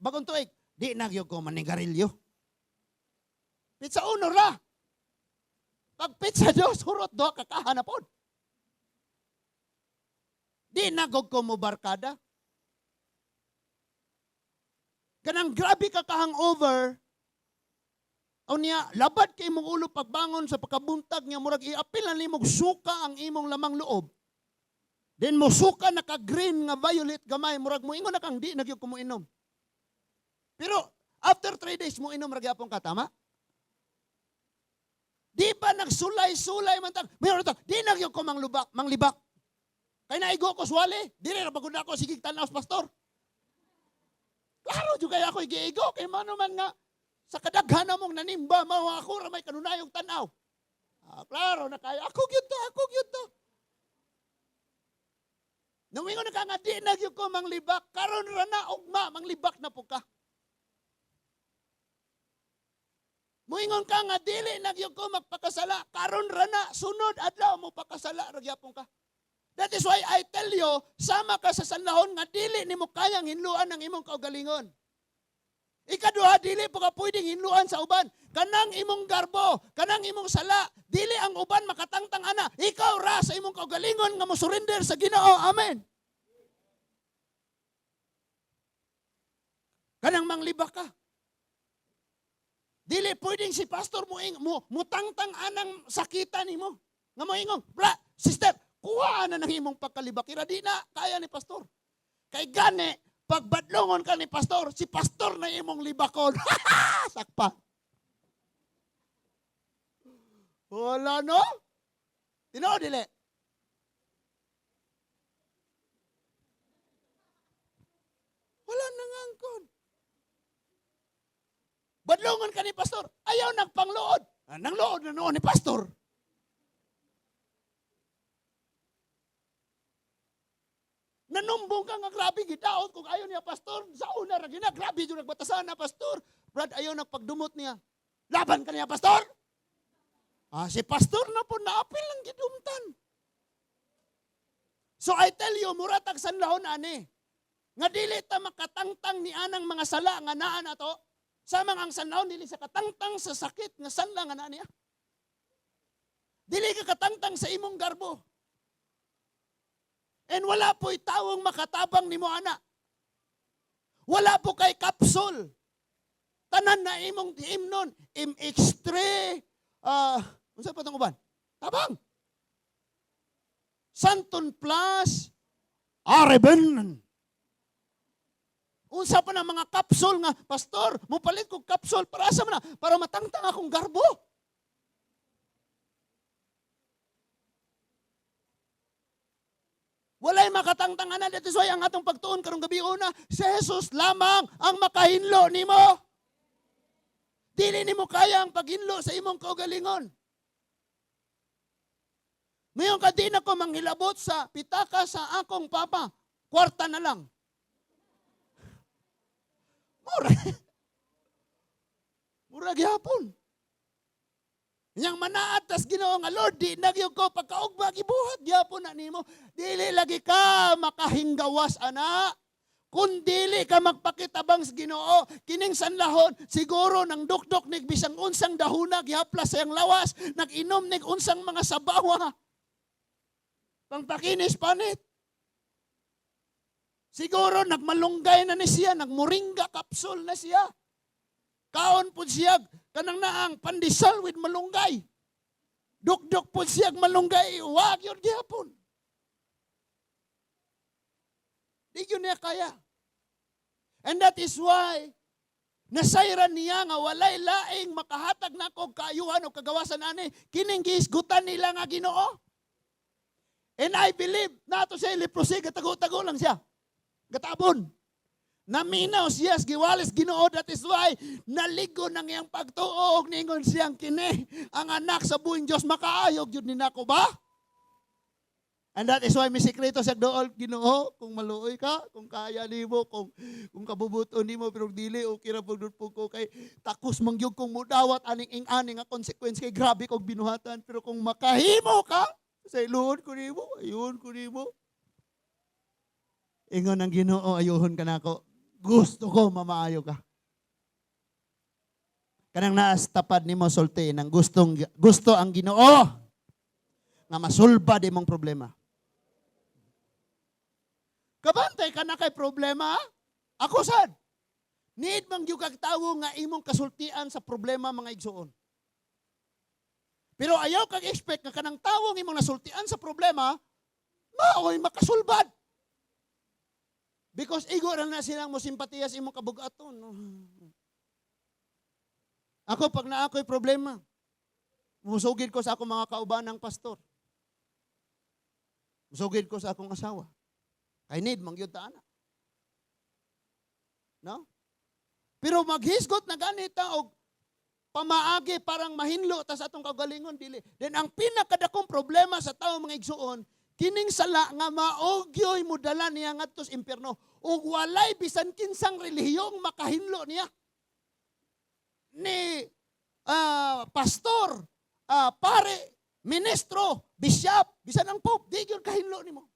bagong tuig, di nagyog ko manigarilyo. Pitsa uno ra. Pag pitsa dos, hurot do kakahanapon. Di nagog ko mo barkada. Kanang grabe ka ka-hangover, unya, labad kay imong ulo pagbangon sa pagkabuntag niya, murag i-apil na limog suka ang imong lamang loob. Then mo suka naka-green nga violet gamay, murag mo ingon na kang di nagyog ko mo inom. Pero after 3 days mo inom ra gyapon ka, tama? Di ba nagsulay-sulay man tag, mayroon tag, di nagyog ko manglibak. Kay naigo ko suwali, dire ra bagud ako sige tanaw sa pastor. Klaro jud kay ako igiigo kay mano man nga sa kadaghanan mong nanimba, mao ako ra may kanunayong tanaw. Klaro na kay ako gyud to. Numingon na ka nga di nagyud ko manglibak, karon ra na ugma manglibak na po ka. Muingon ka nga dili nagyud ko magpakasala, karon ra na sunod adlaw mo pakasala ra gyapon ka. That is why I tell you, sama ka sa sanlahon nga dili nimo kayang hinluan ang imong kaugalingon. Ikaduha, dili po ka pwedeng hinluan sa uban. Kanang imong garbo, kanang imong sala, dili ang uban makatangtang ana. Ikaw ra sa imong kaugalingon nga mo surrender sa Ginoo. Amen. Kanang manglibak ka. Dili pwedeng si pastor mo tangtang anang sakitan nimo. Nga mo ingong, sister, kuha na ng imong pagkalibak. Ira di na kaya ni pastor. Kay gani, pagbadlongon ka ni pastor, si pastor na imong libakon. Sakpa. Wala no? Tino dili. Wala nangangkon. Badlongon ka ni pastor, ayaw nagpanglood. Nanglood na noon ni pastor. Nanumbong ka nga grabe gidaot kung ayaw niya pastor. Sa una ra gina grabe jud nagbatasan na pastor. Brad ayaw nagpagdumot niya. Laban ka niya pastor? Si pastor na po naapil lang gidumtan. So I tell you muratag sanlahon ani. Nga dili ta makatangtang ni anang mga sala nga naa nato. Samang ang sanlahon dili sa katangtang sa sakit nga sanla nga naa niya. Dili ka katangtang sa imong garbo. And wala po'y tawong makatabang nimo ana. Wala po kay kapsul. Tanan na imong himnon, MX3, unsa pa itong uban? Tabang. Santon Plus, Areben. Unsa pa na mga kapsul nga, pastor, mupalit ko kapsul, para asa man na, para matangtang akong garbo. Walay makatangtang ana, that is why ang atong pagtuon karong gabi una, si Jesus lamang ang makahinlo nimo. Dili nimo kaya ang paghinlo sa imong kaugalingon. Ngayon ka din ako manghilabot sa pitaka sa akong papa. Kwarta na lang. Mura gyapon. Yang manaat tas Ginoo nga Lord, di nagyog ko pagkaugma gibuhat gyapon na nimo. Dili lagi ka makahinggawas ana. Kung dili ka magpakitabang sa Ginoo, kining sanlahon, siguro nang dukdok nig bisang unsang dahuna, gihaplas sayang lawas, nag-inom nig unsang mga sabawa. Pangpakinis panit. Siguro nagmalunggay na ni siya, nagmoringa kapsul na siya. Kaon po siya, kanang naang pandesal with malunggay. Dukdok po siya malunggay, wag yun gihapon. Di yun niya kaya. And that is why, nasayran niya nga walay laing makahatag na kong kaayuhan o kagawasan ani, kining giisgutan nila nga Ginoo. And I believe, nato siya leprosy, gatago-tago lang siya. Gatabon. Naminaw siya, giwalis Ginoo, that is why, naligo ng iyang pagtuog, ningon siyang kini, ang anak sa buong Diyos, makaayog yun ni nako ba? And that is why may sikreto siya doon, Ginoo, kung maluoy ka, kung kaya nimo, kung kabubuton nimo, pero dili, okay ra po ko kay takos mangyog kong mudawat, aning nga consequence kay grabe kong binuhatan, pero kung makahimo ka, sa iluhon ko nimo, ayun ko nimo. Ingon ang Ginoo, ayuhon ka na ako, gusto ko mamaayo ka. Kanang naas tapad nimo sulti, nang gusto ang Ginoo, nga masulba di mong problema. Kabantay ka na kay problema, ako sad. Need mang yung kagtawo nga imong kasultian sa problema mga igsuon. Pero ayaw kag expect nga kanang tawong imong nasultian sa problema, maoy makasulbad. Because igo na silang mo simpatiya sa imong kabugaton. Ako pag na ako'y problema, musugid ko sa akong mga kaubanang pastor. Musugid ko sa akong asawa. I need mangyud ta ana. No? Pero maghisgot na ganita og pamaagi parang mahinlo ta sa atong kagalingon dili. Then ang pinakadakong problema sa tawo mga igsuon, kining sala nga maogyoy mudala niya ngadto sa impierno ug walay bisan kinsang relihiyong makahinlo niya. Ni pastor, pare, ministro, bishop, bisan ang pope, di gyud kahinlo nimo.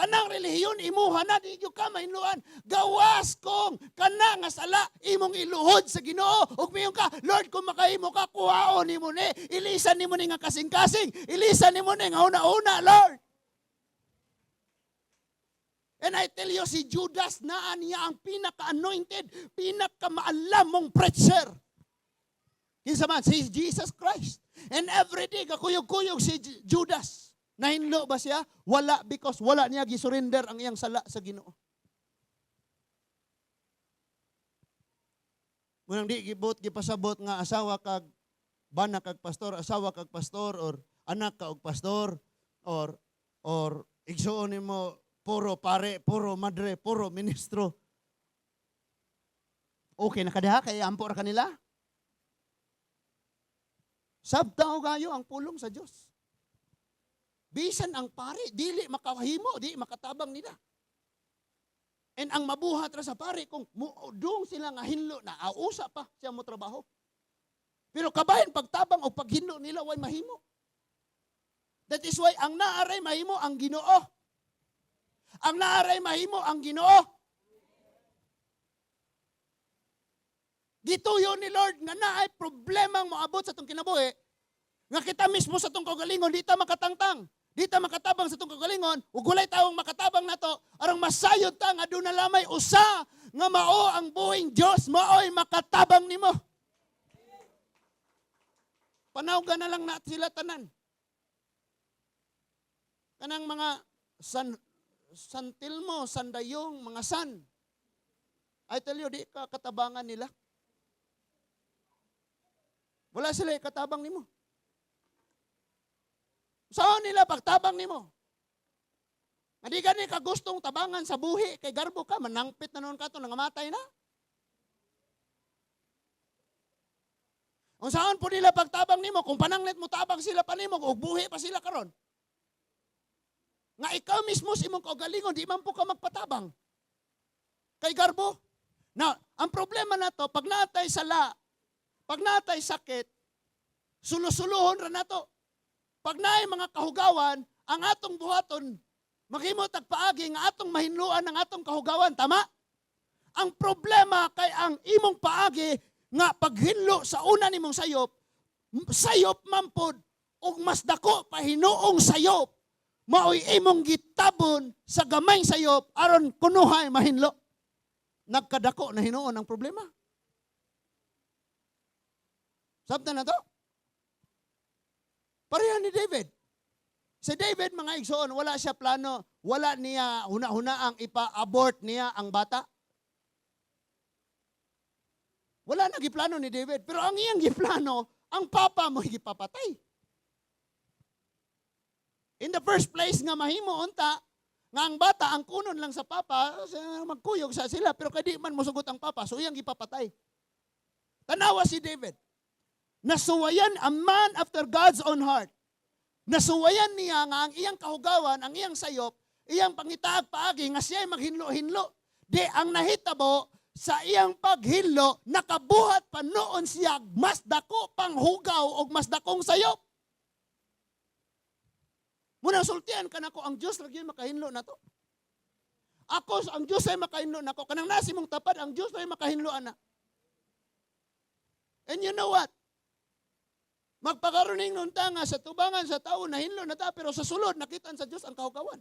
Kanang relihiyon imuha na di gyud ka mahinluan. Gawas kong kana nga sala imong iluhod sa Ginoo ug miyon ka, Lord, kung makahimo ka kuhaon nimo ni, ilisan nimo ni nga kasing-kasing, ilisan nimo ni nga una-una, Lord. And I tell you, si Judas na niya ang pinaka-anointed, pinaka-maalam mong preacher. Kinsa man, si Jesus Christ. And every day, kakuyog-kuyog si Judas. Nahinlo ba siya? Wala, because wala niya gisurrender ang iyang sala sa Ginoo. Munang di gipasabot nga asawa kag bana kag pastor, asawa kag pastor, or anak ka og pastor, or igsuon nimo puro pare, puro madre, puro ministro. Okay na kadaha kay ampor kanila. Sabtao gayo ang pulong sa Dios. Bisan ang pare, dili makahimo, di makatabang nila. And ang mabuhat ra sa pare, kung muudong sila nga hinlo, na ausa pa siya mo trabaho. Pero kabayan, pagtabang o paghinlo nila, way mahimo. That is why, ang naaray mahimo, ang Ginoo. Ang naaray mahimo, ang Ginoo. Gituyo ni Lord nga naay problemang moabot sa tong kinabuhi, nga kita mismo sa tong kaugalingon di ta makatangtang, di ta makatabang sa tong kaugalingon, ug walay tawong makatabang nato aron masayod ta nga aduna lamay usa nga mao ang buhing Dios, maoy makatabang nimo. Panawgan na lang na sila tanan. Kanang mga santilmo, sandayong, mga san. I tell you, di ka katabangan nila. Wala sila katabang nimo. Saan nila pagtabang nimo? Hindi ka ni kagustong tabangan sa buhi, kay garbo ka, manangpit na noon ka ito, nangamatay na. Kung saan po nila pagtabang nimo, kung pananglit mo tabang sila pa nimo, o buhi pa sila karon. Nga ikaw mismo si mong kaugalingon, di man po ka magpatabang. Kay garbo. Now, ang problema na to, pag natay sala, pag natay sakit, sulusuluhon ra na to. Pag naay mga kahugawan, ang atong buhaton, maghimo tagpaagi nga atong mahinluan ang atong kahugawan, tama? Ang problema kay ang imong paagi nga paghinlo sa una nimong sayop mampod ug mas dako pa hinuong sayop. Maoy imong gitabon sa gamay sayop aron kunuhay mahinlo. Nagkadako na hinuon ang problema. Sabta na to? Pareha ni David. Si David, mga igsoon, wala siya plano, wala niya huna-huna ang ipa-abort niya ang bata. Wala na giplano ni David. Pero ang iyang giplano, ang papa mo gipapatay. In the first place nga mahimo unta, nga ang bata, ang kunon lang sa papa, magkuyog sa sila, pero kadi man mosugot ang papa, so iyang gipapatay. Tanawa si David. Nasuwayan a man after God's own heart. Nasuwayan niya nga ang iyang kahugawan, ang iyang sayop, iyang pangitaag paagi, nga siya ay maghinlo-hinlo. Di ang nahitabo sa iyang paghinlo, nakabuhat pa noon siya, mas dako pang hugaw o mas dakong sayop. Muna sultian ka na ko, ang Diyos lagi makahinlo na to. Ako, ang Diyos ay makahinlo na ko. Kanang nasi mong tapad, ang Diyos ay makahinloan na. And you know what? Magpakaruning nun ta nga sa tubangan sa tao na hinlo na ta, pero sa sulod, nakitaan sa Diyos ang kahugawan.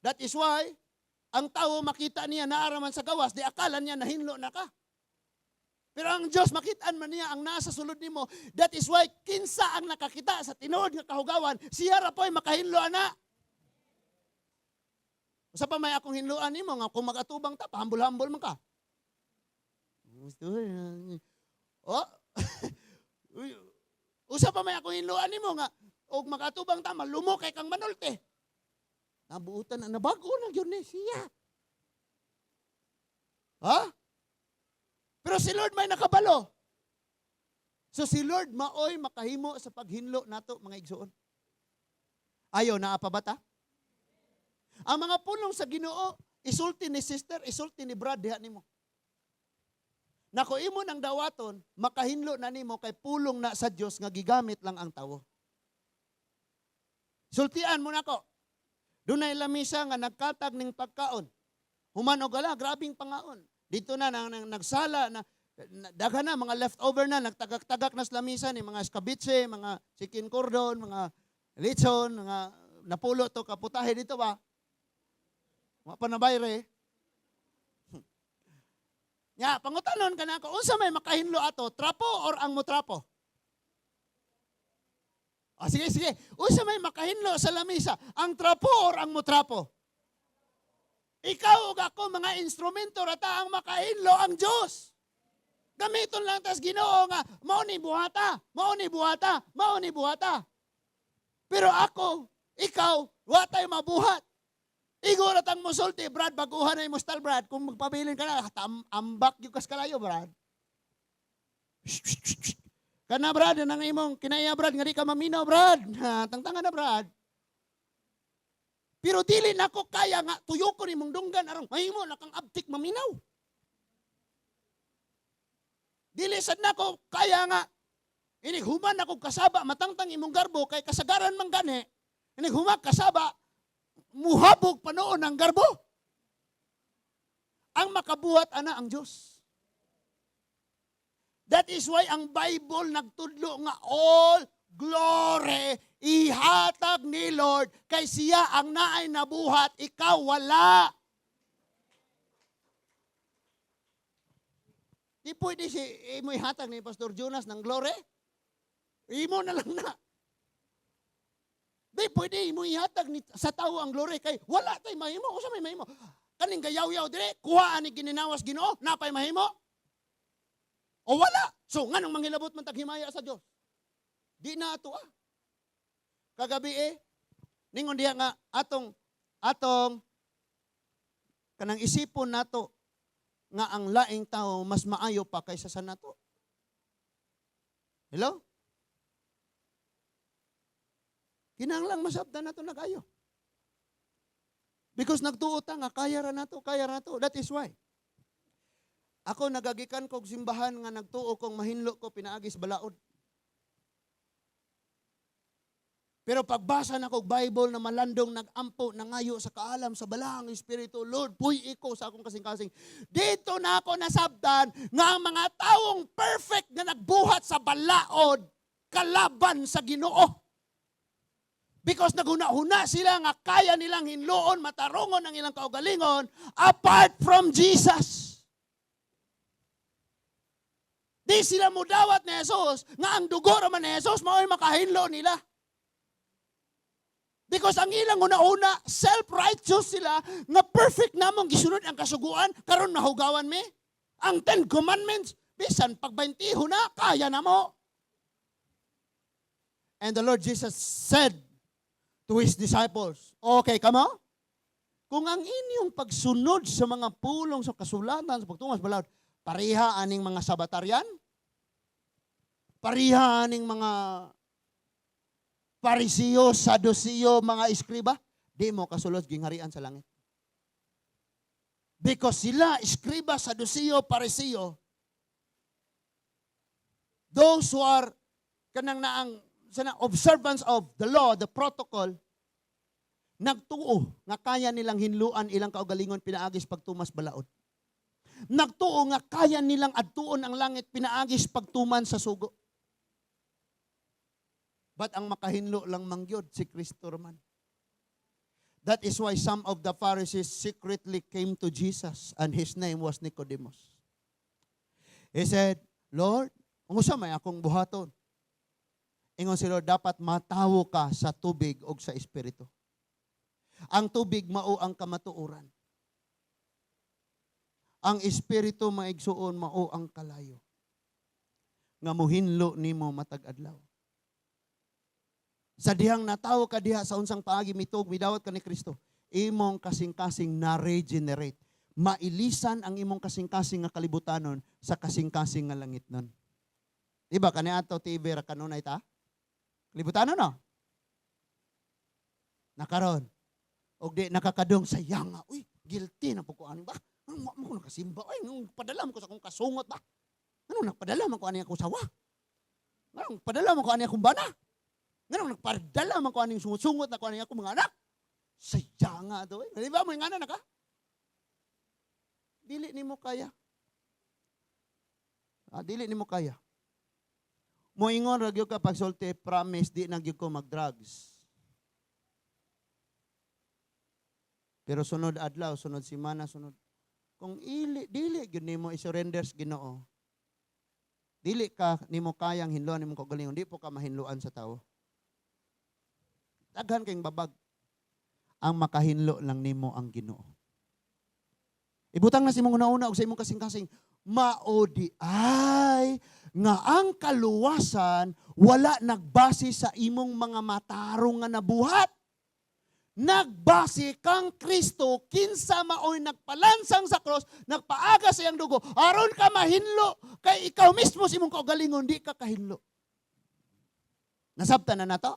That is why, ang tao makita niya naaraman sa gawas, di akala niya na hinlo na ka. Pero ang Diyos, makitaan man niya ang nasa sulod nimo. That is why, kinsa ang nakakita sa tinuod nga kahugawan, siya ra po'y makahinloan na. Usa pa may akong hinloan nimo nga kung magatubang ta, pahambol-hambol man ka. Oh, usa pa may akong hinloan nimo nga og magatubang ta, malumo kay kang manulte. Nabuutan na, nabago na yun siya. Ha? Pero si Lord may nakabalo. So si Lord maoy makahimo sa paghinlo nato mga igsoon. Ayo na pa bata? Ang mga pulong sa Ginoo, isulti ni sister, isulti ni brad diha nimo. Nako imo nang dawaton, makahinlo na nimo kay pulong na sa Dios nga gigamit lang ang tawo. Sultian mo nako. Dunay lamisa nga nagkatag ning pagkaon. Human og ala, grabing pangaon. Dito na nagsala na daghan na mga leftover na nagtagak-tagak na sa lamisa ni mga escabeche, mga chicken cordon, mga lechon, mga napulo to kaputahe dito ba? Wa pa na bayre. Ya, pangutanon kana ko unsa may makahinlo ato, trapo or ang motrapo? Sige. Unsa may makahinlo sa lamisa, ang trapo or ang motrapo? Ikaw ug ako mga instrumento rata ang makahinlo ang Dios. Gamiton lang tas Ginoo nga mao ni buhata. Pero ako, ikaw, wa tay mabuhat. Igo ratang musulti, Brad, baguhan ay mustal, Brad. Kung magpabilin ka na, ambak yung kaskalayo, Brad. Kana, Brad, nang imong kinaya, Brad, nga di ka maminaw, Brad. Tangtangan na, Brad. Pero dili na ko kaya nga, tuyo ko ni mong dunggan, arong, mahimo na kang abtik maminaw. Dili sad na ko kaya nga, inighuman na ko kasaba, matangtang imong garbo, kay kasagaran man gani, inighuman kasaba, muhabog pa noon ang garbo. Ang makabuhat ana ang Diyos. That is why ang Bible nagtudlo nga all glory ihatag ni Lord kay siya ang naay nabuhat, ikaw wala. Di pwede si imo ihatag ni Pastor Jonas ng glory. Imo na lang na. Di pwede imo ihatag ni sa tao ang glory kay wala tay mahimo. Usa may mahimo? Kaning gayaw-yaw dire, kuha ani gininawas Ginoo, napay mahimo? O wala. So, nga nang manghilabot man taghimaya sa Dios. Di na ato Kagabi ningon diha nga atong kanang isipon nato nga ang laing tao mas maayo pa kaysa sa nato. Hello? Kinahanglang masabtan nato na kayo. Because nagtuo ta nga kaya ra nato. That is why. Ako nagagikan kog simbahan nga nagtuo kong mahinlo ko pinaagis balaod. Pero pagbasa na kog Bible na malandong nagampo nangayo sa kaalam sa balahang Espiritu, Lord, puy iko sa akong kasing-kasing. Dito na ako nasabtan nga ang mga taong perfect na nagbuhat sa balaod kalaban sa Ginoo. Because naguna-huna sila nga kaya nilang hinloon, matarungon ang ilang kaugalingon apart from Jesus. Di sila mudawat ni Jesus nga ang dugo raman ni Jesus mao'y makahinlo nila. Because ang ilang una-una, self-righteous sila nga perfect namong gisunod ang kasuguan karon nahugawan mi. Ang 10 Commandments, bisan pag 20 na, kaya na mo. And the Lord Jesus said to His disciples, okay ka mo? Kung ang inyong pagsunod sa mga pulong sa kasulatan, sa pagtungas balawd, pariha aning mga sabataryan, pariha aning mga Parisiyo, Sadusiyo, mga iskriba, di mo kasulod gingharian sa langit. Because sila, iskriba, Sadusiyo, Parisiyo, those who are kanang naang observance of the law, the protocol, nagtuo nga kaya nilang hinluan ilang kaugalingon pinaagis pagtumas balaod. Nagtuo nga kaya nilang adtuon ang langit pinaagis pagtuman sa sugo. But ang makahinlo lang mangyod si Kristo raman. That is why some of the Pharisees secretly came to Jesus and his name was Nicodemus. He said, Lord, unsa may akong buhaton? Ingon si Lord, dapat matawo ka sa tubig o sa espiritu. Ang tubig mao ang kamatuoran. Ang espiritu maigsuon mao ang kalayo. Nga muhinlo nimo matag adlaw. Sa dihang natawo ka diha sa unsang paagi mitog midawat ka ni Kristo, imong kasing-kasing na regenerate. Mailisan ang imong kasing-kasing nga kalibutanon sa kasing-kasing nga langit nun. Diba kaniadto TV ra kanunay ta? Kalibutanon no? Nakaron. Og di nakakadong sayang nga. Uy, guilty na po ko ani ba? Ano mo nakasimba? Ay, padala mo ko sa akong kasungot ba? Ano nagpadala man ko ani akong sawa? Ano padala man ko ani akong bana? Ganun, nagpadala man ko aning sungot na ko aning ako mga anak. Sayang nga daw eh. Di ba mo yung anak na ka? Dili ni mo kaya. Dili ni mo kaya. Moingon ragyo ka pagsulti, promise, di nagyo ko mag-drugs. Pero sunod adlaw, sunod simana, sunod. Kung dili gyud nimo i-surrender sa Ginoo. Dili ka nimo kayang hinluan nimo kaugalingon, di po ka mahinluan sa tao. Daghan kayong babag. Ang makahinlo lang nimo ang Ginoo. Ibutang na si mong una-una og sa imong kasing-kasing, maodi ay nga ang kaluwasan wala nagbase sa imong mga matarong nga nabuhat. Nagbase kang Kristo kinsa maoy nagpalansang sa cross, nagpaaga sa iyang dugo, aron ka mahinlo kay ikaw mismo sa imong kaugalingon di ka kahinlo. Nasabtan na nato?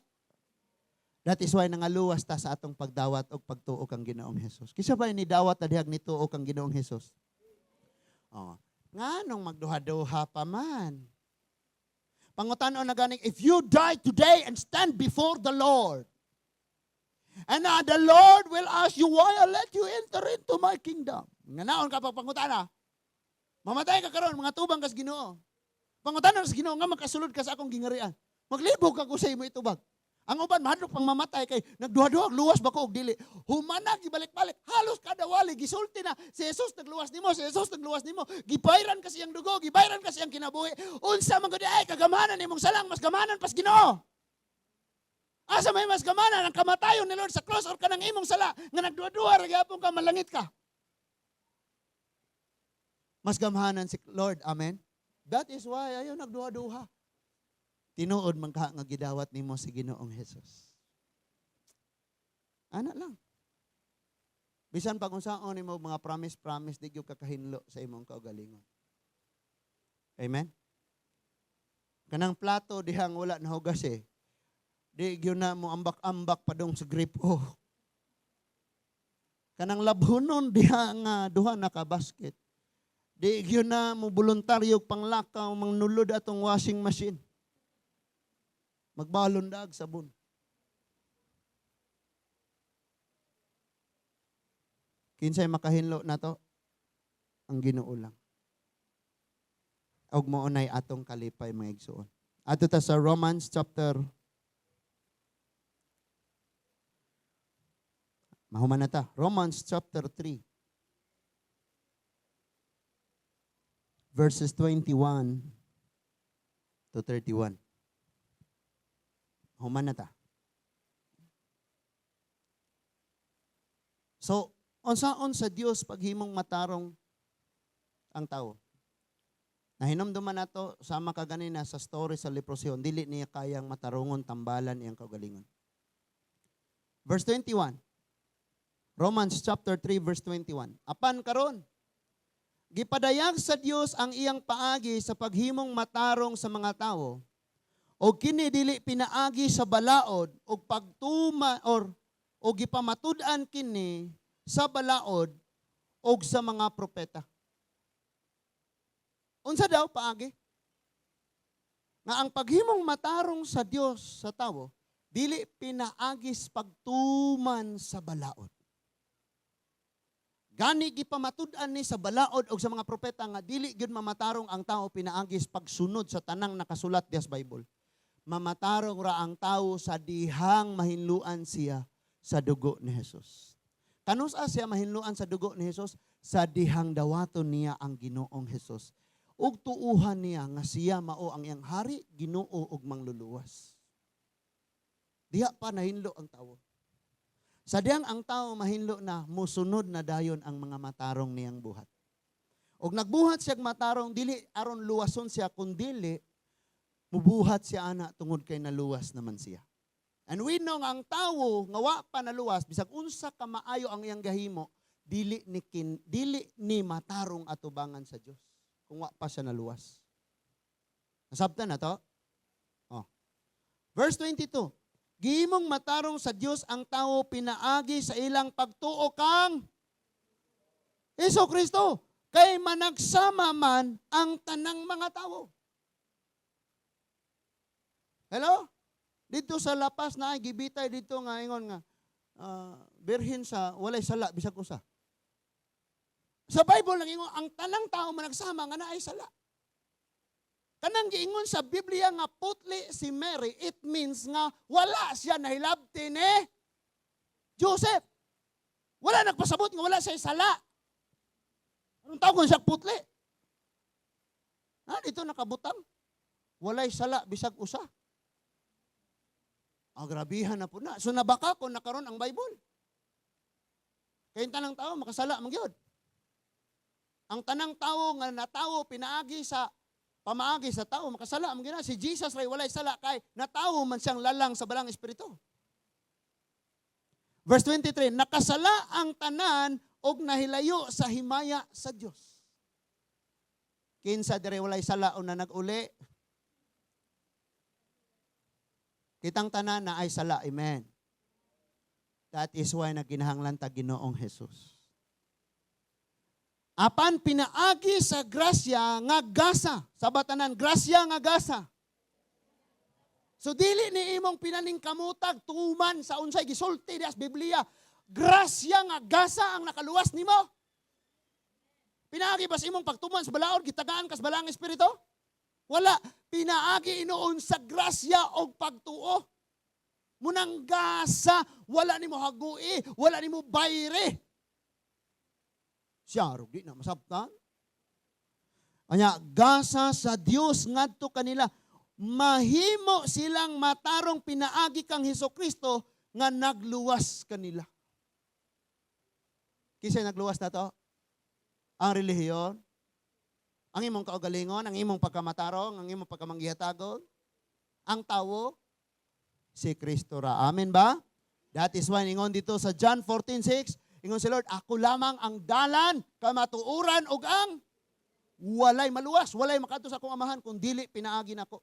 That is why nangaluwas ta sa atong pagdawat o pagtuo kang Ginoong Hesus. Kisa ba ni dawat na dihag nituo kang Ginoong Hesus? Oh, nganong magduha-duha pa man. Pangutanon na ganing, if you die today and stand before the Lord, and the Lord will ask you, why I let you enter into my kingdom? Nga naon ka pag pangutana, mamatay ka karon mga tubang kas Ginoo. Pangutanon sa Ginoo nga makasulod ka sa akong gingarian. Maglibog ako sa imo itubag. Ang uban mahadlok pang mamatay kay nagduha-duha luwas ba ko og dili. Humana gibalik-balik. Halos kada wali gisulti na si Jesus nagluwas nimo, si Jesus nagluwas nimo. Gibayran kasi ang dugo, gibayran kasi ang kinabuhi. Unsa man gud ay kagamanan nimong salang mas gamanan pas Ginoo. Asa may mas gamanan ang kamatayon ni Lord sa cross or kanang imong sala nga nagduha-duha ra gyapon ka malangit ka. Mas gamahanan si Lord. Amen. That is why ayaw nagduha-duha. Tinuod man ka nga gidawat nimo si Ginoong Hesus. Ana lang. Bisan pag unsaon nimo mga promise di gyud kakahinlo sa imong kaugalingon. Amen. Kanang plato dihang wala nahugas eh. Di gyud na mo ambak-ambak padung sa gripo. Kanang labhonon diha nga duha na ka basket. Di gyud na mo voluntaryo panglakaw mangnulod atong washing machine. Magbalon dag sabon. Kinsay makahinlo na to? Ang Ginoo lang. Og maunay atong kalipay mga igsoon. Ato ta sa Romans chapter Mahuman na ta. Romans chapter 3. Verses 21 to 31. Human na ta. So, unsaon sa Dios paghimong matarong ang tao? Nahinomduman nato sama ka ganina sa story sa leprosyon, dili niya kayang matarungon tambalan iyang kaugalingon. Verse 21. Romans chapter 3 verse 21. Apan karon gipadayag sa Dios ang iyang paagi sa paghimong matarong sa mga tao, o kini dili pinaagi sa balaod, o pagtuma, o gipamatud-an kini sa balaod, o sa mga propeta. Unsa daw paagi? Nga ang paghimong matarong sa Dios sa tao, dili pinaagis pagtuman sa balaod. Gani gipamatud-an ni sa balaod o sa mga propeta nga dili gyud mamatarong ang tao pinaagis pagsunod sa tanang nakasulat dias Bible. Mamatarong ra ang tao sa dihang mahinluan siya sa dugo ni Jesus. Kanusa siya mahinluan sa dugo ni Jesus? Sa dihang dawaton niya ang Ginoong Jesus. Ug tuuhan niya nga siya mao ang iyang hari, Ginoo ug mangluluwas. Diha pa nahinlo ang tao. Sadyang ang tao mahinlo na musunod na dayon ang mga matarong niyang buhat. Og nagbuhat siya matarong dili aron luwason siya kundi mubuhat siya ana tungod kay naluwas naman siya. And we know nga ang tao nga wa pa naluwas bisag unsa ka maayo ang iyang gahimo dili ni matarong atubangan sa Dios kung wa pa siya naluwas. Nasabtan na to? Oh. Verse 22. Gihimong matarong sa Dios ang tao pinaagi sa ilang pagtuo kang Hesus-Kristo. Kay managsama man ang tanang mga tao. Hello? Dito sa lapas na gibitay dito nga ingon nga birhin sa walay sala bisag usa. Sa Bible lang ingon ang tanang tao managsama nga naay sala. Kanang giingon sa Biblia nga putli si Mary, it means nga wala siya nahilabti ni Joseph. Wala nagpasabot nga wala siya sala. Anong tawag siya putli? Dito nakabutang. Walay sala bisag usa. Grabihan na po na. So nabaka ko nakaroon ang Bible. Kaya yung tanang tao makasala magyod. Ang tanang tao nga natawo pinaagi sa pamaagi sa tao, makasala ang gina. Si Jesus ray walay sala kay natawo man siyang lalang sa balang espiritu. Verse 23, nakasala ang tanan og nahilayo sa himaya sa Dios. Kinsa dire walay sala o na nag-uli? Kitang tanan na ay sala. Amen. That is why naginahanglan ta Ginoong Jesus. Apan pinaagi sa grasya nga gasa. Sabatanan, grasya nga gasa. So dili ni imong pinaning kamutag tuman sa unsay gisulti dias Biblia. Grasya nga gasa ang nakaluwas nimo. Pinaagi ba sa imong pagtuman sa balaod gitagaan kas balang espiritu? Wala. Pinaagi inoon sa grasya o pagtuo. Munang gasa, wala ni mo hagui, wala ni mo bayre. Siya, rugi na masabtan. Anya, gasa sa Dios ngadto kanila, mahimo silang matarong pinaagi kang Hesukristo nga nagluwas kanila. Kisay nagluwas na to? Ang relihiyon, ang imong kaugalingon, ang imong pagkamatarong, ang imong pagkamanggihatagod, ang tawo, si Kristo ra. Amen ba? That is why ingon dito sa John 14:6, ingon si Lord, ako lamang ang dalan, kamatuuran, ug ang walay maluwas, walay makaadto sa akong amahan, kung dili pinaagi nako.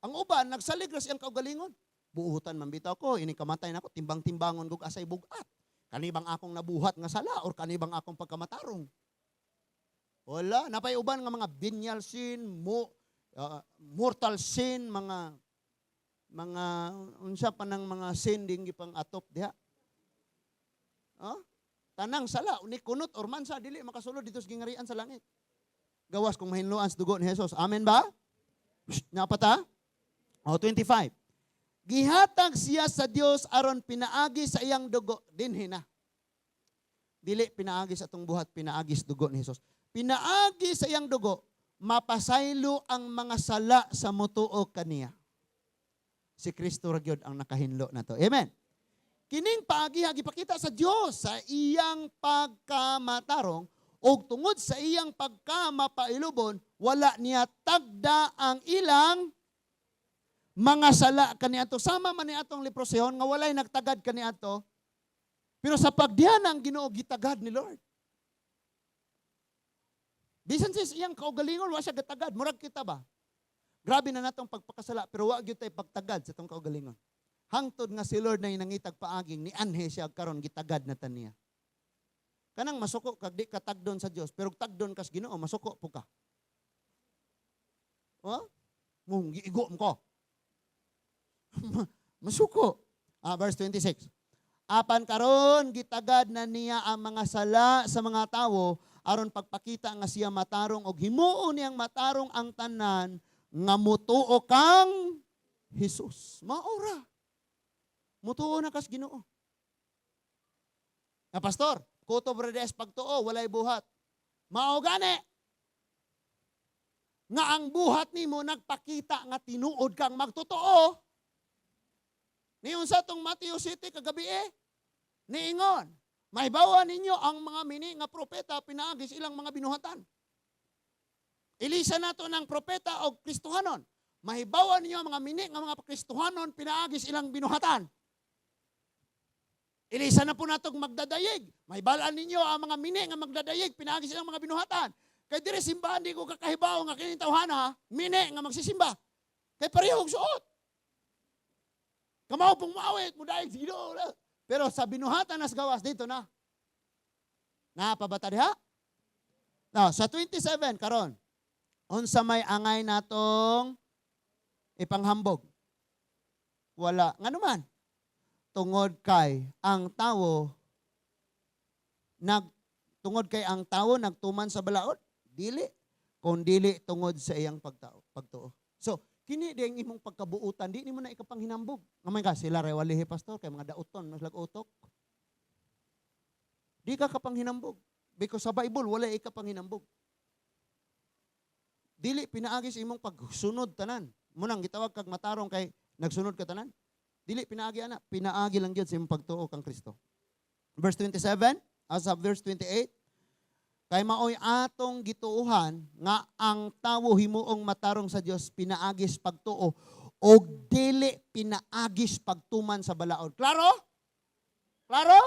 Ang uban, nagsaligras iyang kaugalingon. Buutan man bitaw ko, ini kamatay nako, timbang-timbangon kog asay bugat. Kanibang akong nabuhat nga sala, or kanibang akong pagkamatarong. Wala, napay uban nga mga venial sin, mortal sin, mga unsa pa ng mga sin ding gipang atop diha. Tanang sala, ni kunot or mansa dili makasulod dito sa gingarian sa langit. Gawas kung mahinluan sa dugo ni Jesus. Amen ba? Napata? 25. Gihatag siya sa Dios aron pinaagi sa iyang dugo dinhi na. Dili pinaagi sa atong buhat, pinaagi sa dugo ni Jesus. Pinaagi sa iyang dugo, mapasaylo ang mga sala sa mutuo kaniya. Si Kristo ra gyud ang nakahinlo nato. Amen. Kining paagi gipakita sa Dios sa iyang pagkamatarong og tungod sa iyang pagkamapailubon, wala niya tagda ang ilang mga sala kaniadto. Sama man ni atong leprosyon nga walay nagtagad kaniadto. Pero sa pagdihan ang Ginoo gitagad ni Lord. Bisan sa iyang kaugalingon wa siya gatagad, murag kita ba? Grabe na natong pagpakasala pero wa gyud tay pagtagad sa tong kaugalingon. Hangtod nga si Lord na nangitag paaging ni anhe siya karon gitagad na taniya. Kanang masuko kag di ka tagdon sa Dios, pero tagdon kas Ginoo, masuko po ka. Mung giigo mo ko. Masuko. Verse 26. Apan karon gitagad na niya ang mga sala sa mga tawo aron pagpakita nga siya matarong og himuon niyang matarong ang tanan nga mutuo kang Jesus. Maura. Mutuo na kas Ginoo. Na pastor, kuto bredes pagtuo, walay buhat. Mao gani. Nga ang buhat nimo nagpakita nga tinuod kang magtotoo. Niyon sa tong Matthew City kagabi niingon, mahibawa ninyo ang mga mini nga propeta pinaagi ilang mga binuhatan. Ilisa nato ng propeta o Kristohanon. Mahibawa ninyo ang mga mini nga mga Kristohanon pinaagi ilang binuhatan. Ilisa na po natong magdadayig. Mahibalaan ninyo ang mga mini nga magdadayig, pinaagi silang mga binuhatan. Kay dire simbahan di ko kakahibaw nga kining tawhana, mini nga magsisimba. Kay parehong suot. Kamaw pong maawit, mudayig sido. Pero sa binuhatan nas gawas dito na. Napabata diha? No, sa 27 karon. Unsa may angay natong ipanghambog? Wala. Ngano man? Tungod kay ang tawo nagtuman sa balaod, dili kun dili tungod sa iyang pagtuo. So kini di ang imong pagkabuutan, di nimo na ikapanghinambog. Ngamay ka sila rewalihi pastor kay mga dauton mas lag-utok. Di ka kapanghinambog because sa Bible wala ikapanghinambog. Dili pinaagi sa imong pagsunod tanan. Munang gitawag kag matarong kay nagsunod ka tanan. Dili pinaagi ana, pinaagi lang gyud sa imong pagtuo kang Kristo. Verse 27, as of verse 28, kay maoy atong gituuhan nga ang tawo himuong matarong sa Dios pinaagis pagtuo og dili pinaagis pagtuman sa balaod. Klaro? Klaro?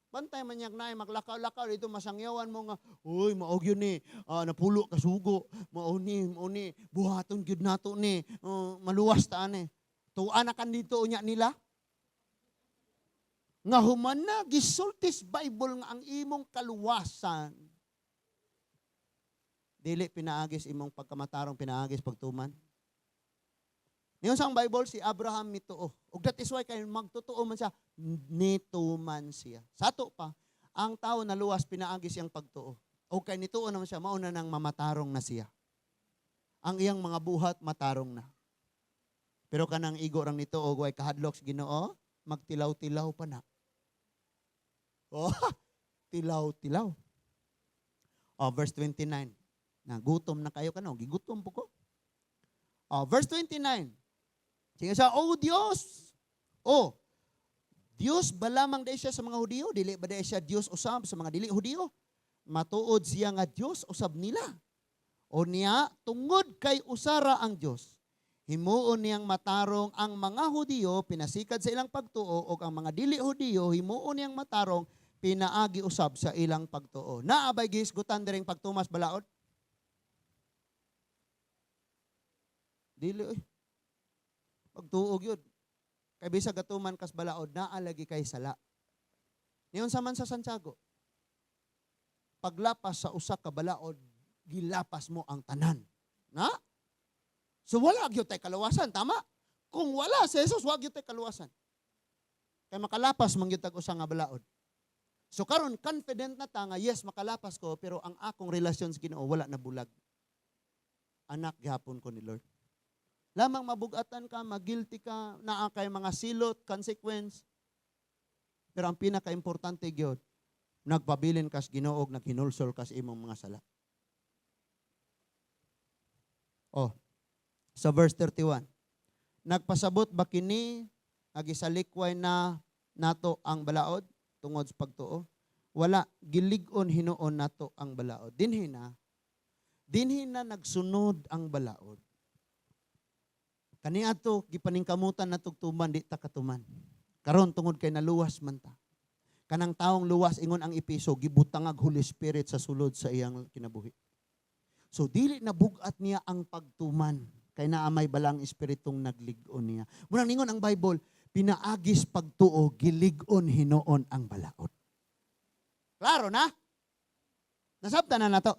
Bantay man yak naay maglakaw-lakaw dito masangyawan mo nga, uy, maog yun ni, napulo kasugo, mao ni, buhaton gyud nato ni, maluwas ta ni. Tuan na kan dito unya nila. Nga human na, gisultis Bible nga ang imong kaluwasan. Dili pinaagis imong pagkamatarong pinaagis pagtuman. Ngayon sa Bible, si Abraham mituo. Ug that is why kay magtotoo man siya, nituman siya. Sato pa, ang tao naluwas pinaagi siyang pagtuo. O kay nituo naman siya, mauna nang mamatarong na siya. ang iyang mga buhat matarong na. Pero kanang igo rang nito og way kahadlok sa Ginoo, magtilaw-tilaw pa na. Oh, tilaw-tilaw. Oh, verse 29. Nagutom na kayo kano, gigutom po ko. Oh, verse 29. Sige siya, "Oh Dios, oh, Dios ba lamang day siya sa mga Hudiyo? Dili ba day siya Dios usab sa mga dili Hudiyo? Matuod siya nga Dios usab nila. O niya, tungod kay usara ang Dios, himuon niyang matarong ang mga Hudiyo, pinasikad sa ilang pagtuo, o ang mga dili Hudiyo, himuon niyang matarong, pinaagi usab sa ilang pagtuo." Naabay gihisgutan diring pagtumas balaod? Dili, oy. Pagtuog yun. Kay bisag gatuman kas balaod, naalagi kay sala. Niyon sa man sa Santiago, paglapas sa usa ka balaod, gilapas mo ang tanan. Na? So wala gyud tay kaluwasan, tama? Kung wala si Jesus, wag gyud tay kaluwasan. Kay makalapas man gyud tag usa nga balaod. So karon confident na ta nga yes makalapas ko, pero ang akong relasyon sa Ginoo wala na bulag. Anak gihapon ko ni Lord. Lamang mabugatan ka, magilty ka, naa kay mga silot, consequence. Pero ang pinaka-importante gyud, nagpabilin kas Ginoo ug naghinulsol kas imong mga sala. Oh, sa verse 31. "Nagpasabot ba kini agisalikway na nato ang balaod tungod sa pagtuo? Wala, gilig-on hinuon nato ang balaod." Dinhi na nagsunod ang balaod. Kaniadto gipaningkamutan na tugtuman di ta katuman. Karon tungod kay naluwas man ta. Kanang taong luwas ingon ang Episo, gibutangag Holy Spirit sa sulod sa iyang kinabuhi. So dili na bugat niya ang pagtuman kay naa may balang espiritong naglig-on niya. Murang ningon ang Bible, pinaagis pagtuo, gilig-on hinuon ang balaod. Klaro na? Nasabtan na nato.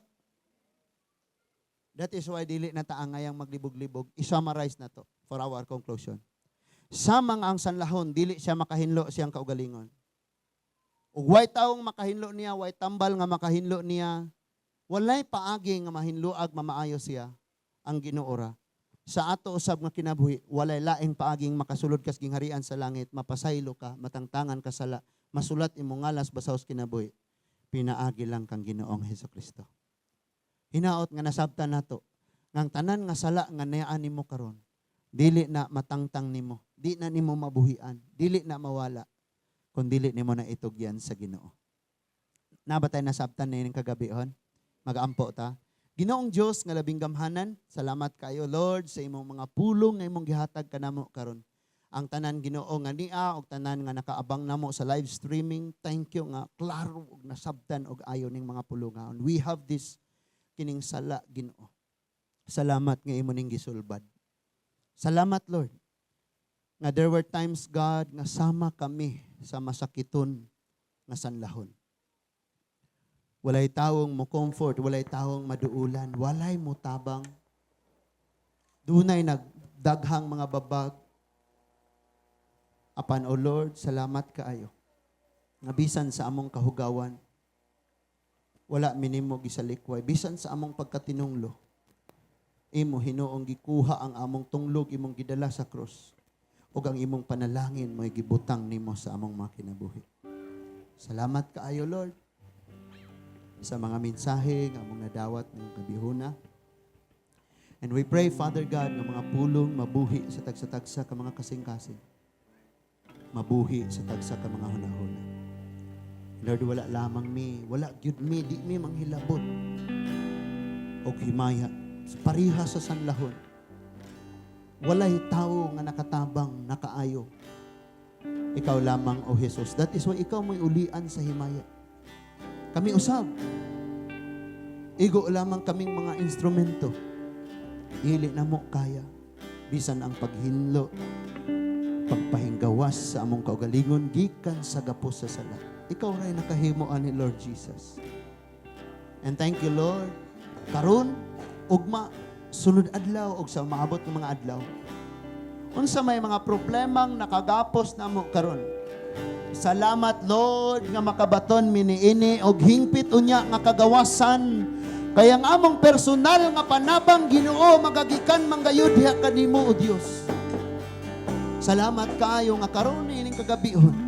That is why dili na ta angayang maglibog-libog. I-summarize na to for our conclusion. Samang ang sanlahon, dili siya makahinlo siyang kaugalingon. Ug way taong makahinlo niya, way tambal nga makahinlo niya, walay paagi nga mahinluag mamaayo siya ang Ginoora. Sa ato usab nga kinabuhi, walay laing paaging makasulod kas gingharian sa langit, mapasaylo ka, matangtangan ka sala, masulat imong ngalas basaw sa kinabuhi. Pinaagi lang kang Ginoong Hesukristo. Hinaot nga nasabtan nato, ngang tanan nga sala nga nayaan nimo karon, dili na matangtang nimo, di na nimo mabuhian, dili na mawala, kung dili nimo na itugyan sa Ginoo. Nabatay nasabtan na ining kagabihon, mag-aampo ta. Ginoong Dios nga labing gamhanan, salamat kayo Lord sa imong mga pulong nga imong gihatag kanamo karon. Ang tanan Ginoo nga niya og tanan nga nakaabang namo sa live streaming, thank you nga klaro og nasabtan og ayo ning mga pulungaon. We have this kining sala Ginoo. Salamat nga imo ning gisulbad. Salamat Lord. Nga there were times God nga sama kami sa masakiton nga sanlahon. Walay tawong mo comfort, walay tawong maduulan, walay mo tabang. Dunay nagdaghang mga babag. Apan o Lord, salamat kaayo. Nga bisan sa among kahugawan, wala minimo gisalikway. Bisan sa among pagkatinunglo, imo hinuong gikuha ang among tunglog, imong gidala sa krus. O ang imong panalangin mo'y gibutang nimo sa among mga kinabuhi. Salamat kaayo, Lord, sa mga mensahe nga among nadawat ng kabihuna. And we pray, Father God, nga mga pulong mabuhi sa tagsa-tagsa ka mga kasing-kasing. Mabuhi sa tagsa ka mga hunahuna. Lord, wala lamang wala gyud di mi manghilabot og himaya sa pariha sa sanlahon. Walay tao nga nakatabang, nakaayo. Ikaw lamang, O Jesus. That is why ikaw mo'y ulian sa himaya. Kami usab. Igo lamang kaming mga instrumento. Dili na mo kaya. Bisan ang paghinlo, pagpahinggawas sa among kaugalingon, gikan sa gapos sa sala. Ikaw ray nakahimuan ni Lord Jesus. And thank you, Lord. Karon, ugma, sunod adlaw, og sa maabot ng mga adlaw. Unsa may mga problemang nakagapos na mo karon. Salamat, Lord, nga makabaton miniini og hingpit unya nga kagawasan Kaya ang among personal nga panabang Ginoo magagikan manggayud diha kanimo o Dios. Salamat kaayo nga karon ining kagabihon.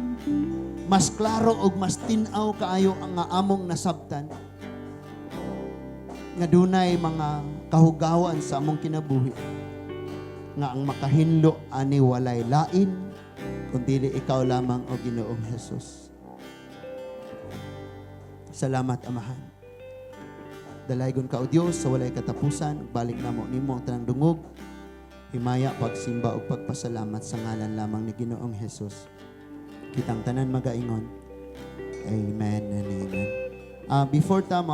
Mas klaro og mas tin-aw kaayo ang nga among nasabtan. Nga dunay mga kahugawan sa among kinabuhi. Nga ang makahinlo ani walay lain kundi ikaw lamang o Ginoong Hesus. Salamat Amahan. Dalaygon ka o Diyos sa walay katapusan, balik namo nimo ang tanang dungog, himaya, pagsimba o pagpasalamat sa ngalan lamang ni Ginoong Hesus. Kitang tanan magaingon. Amen and amen. Before tama,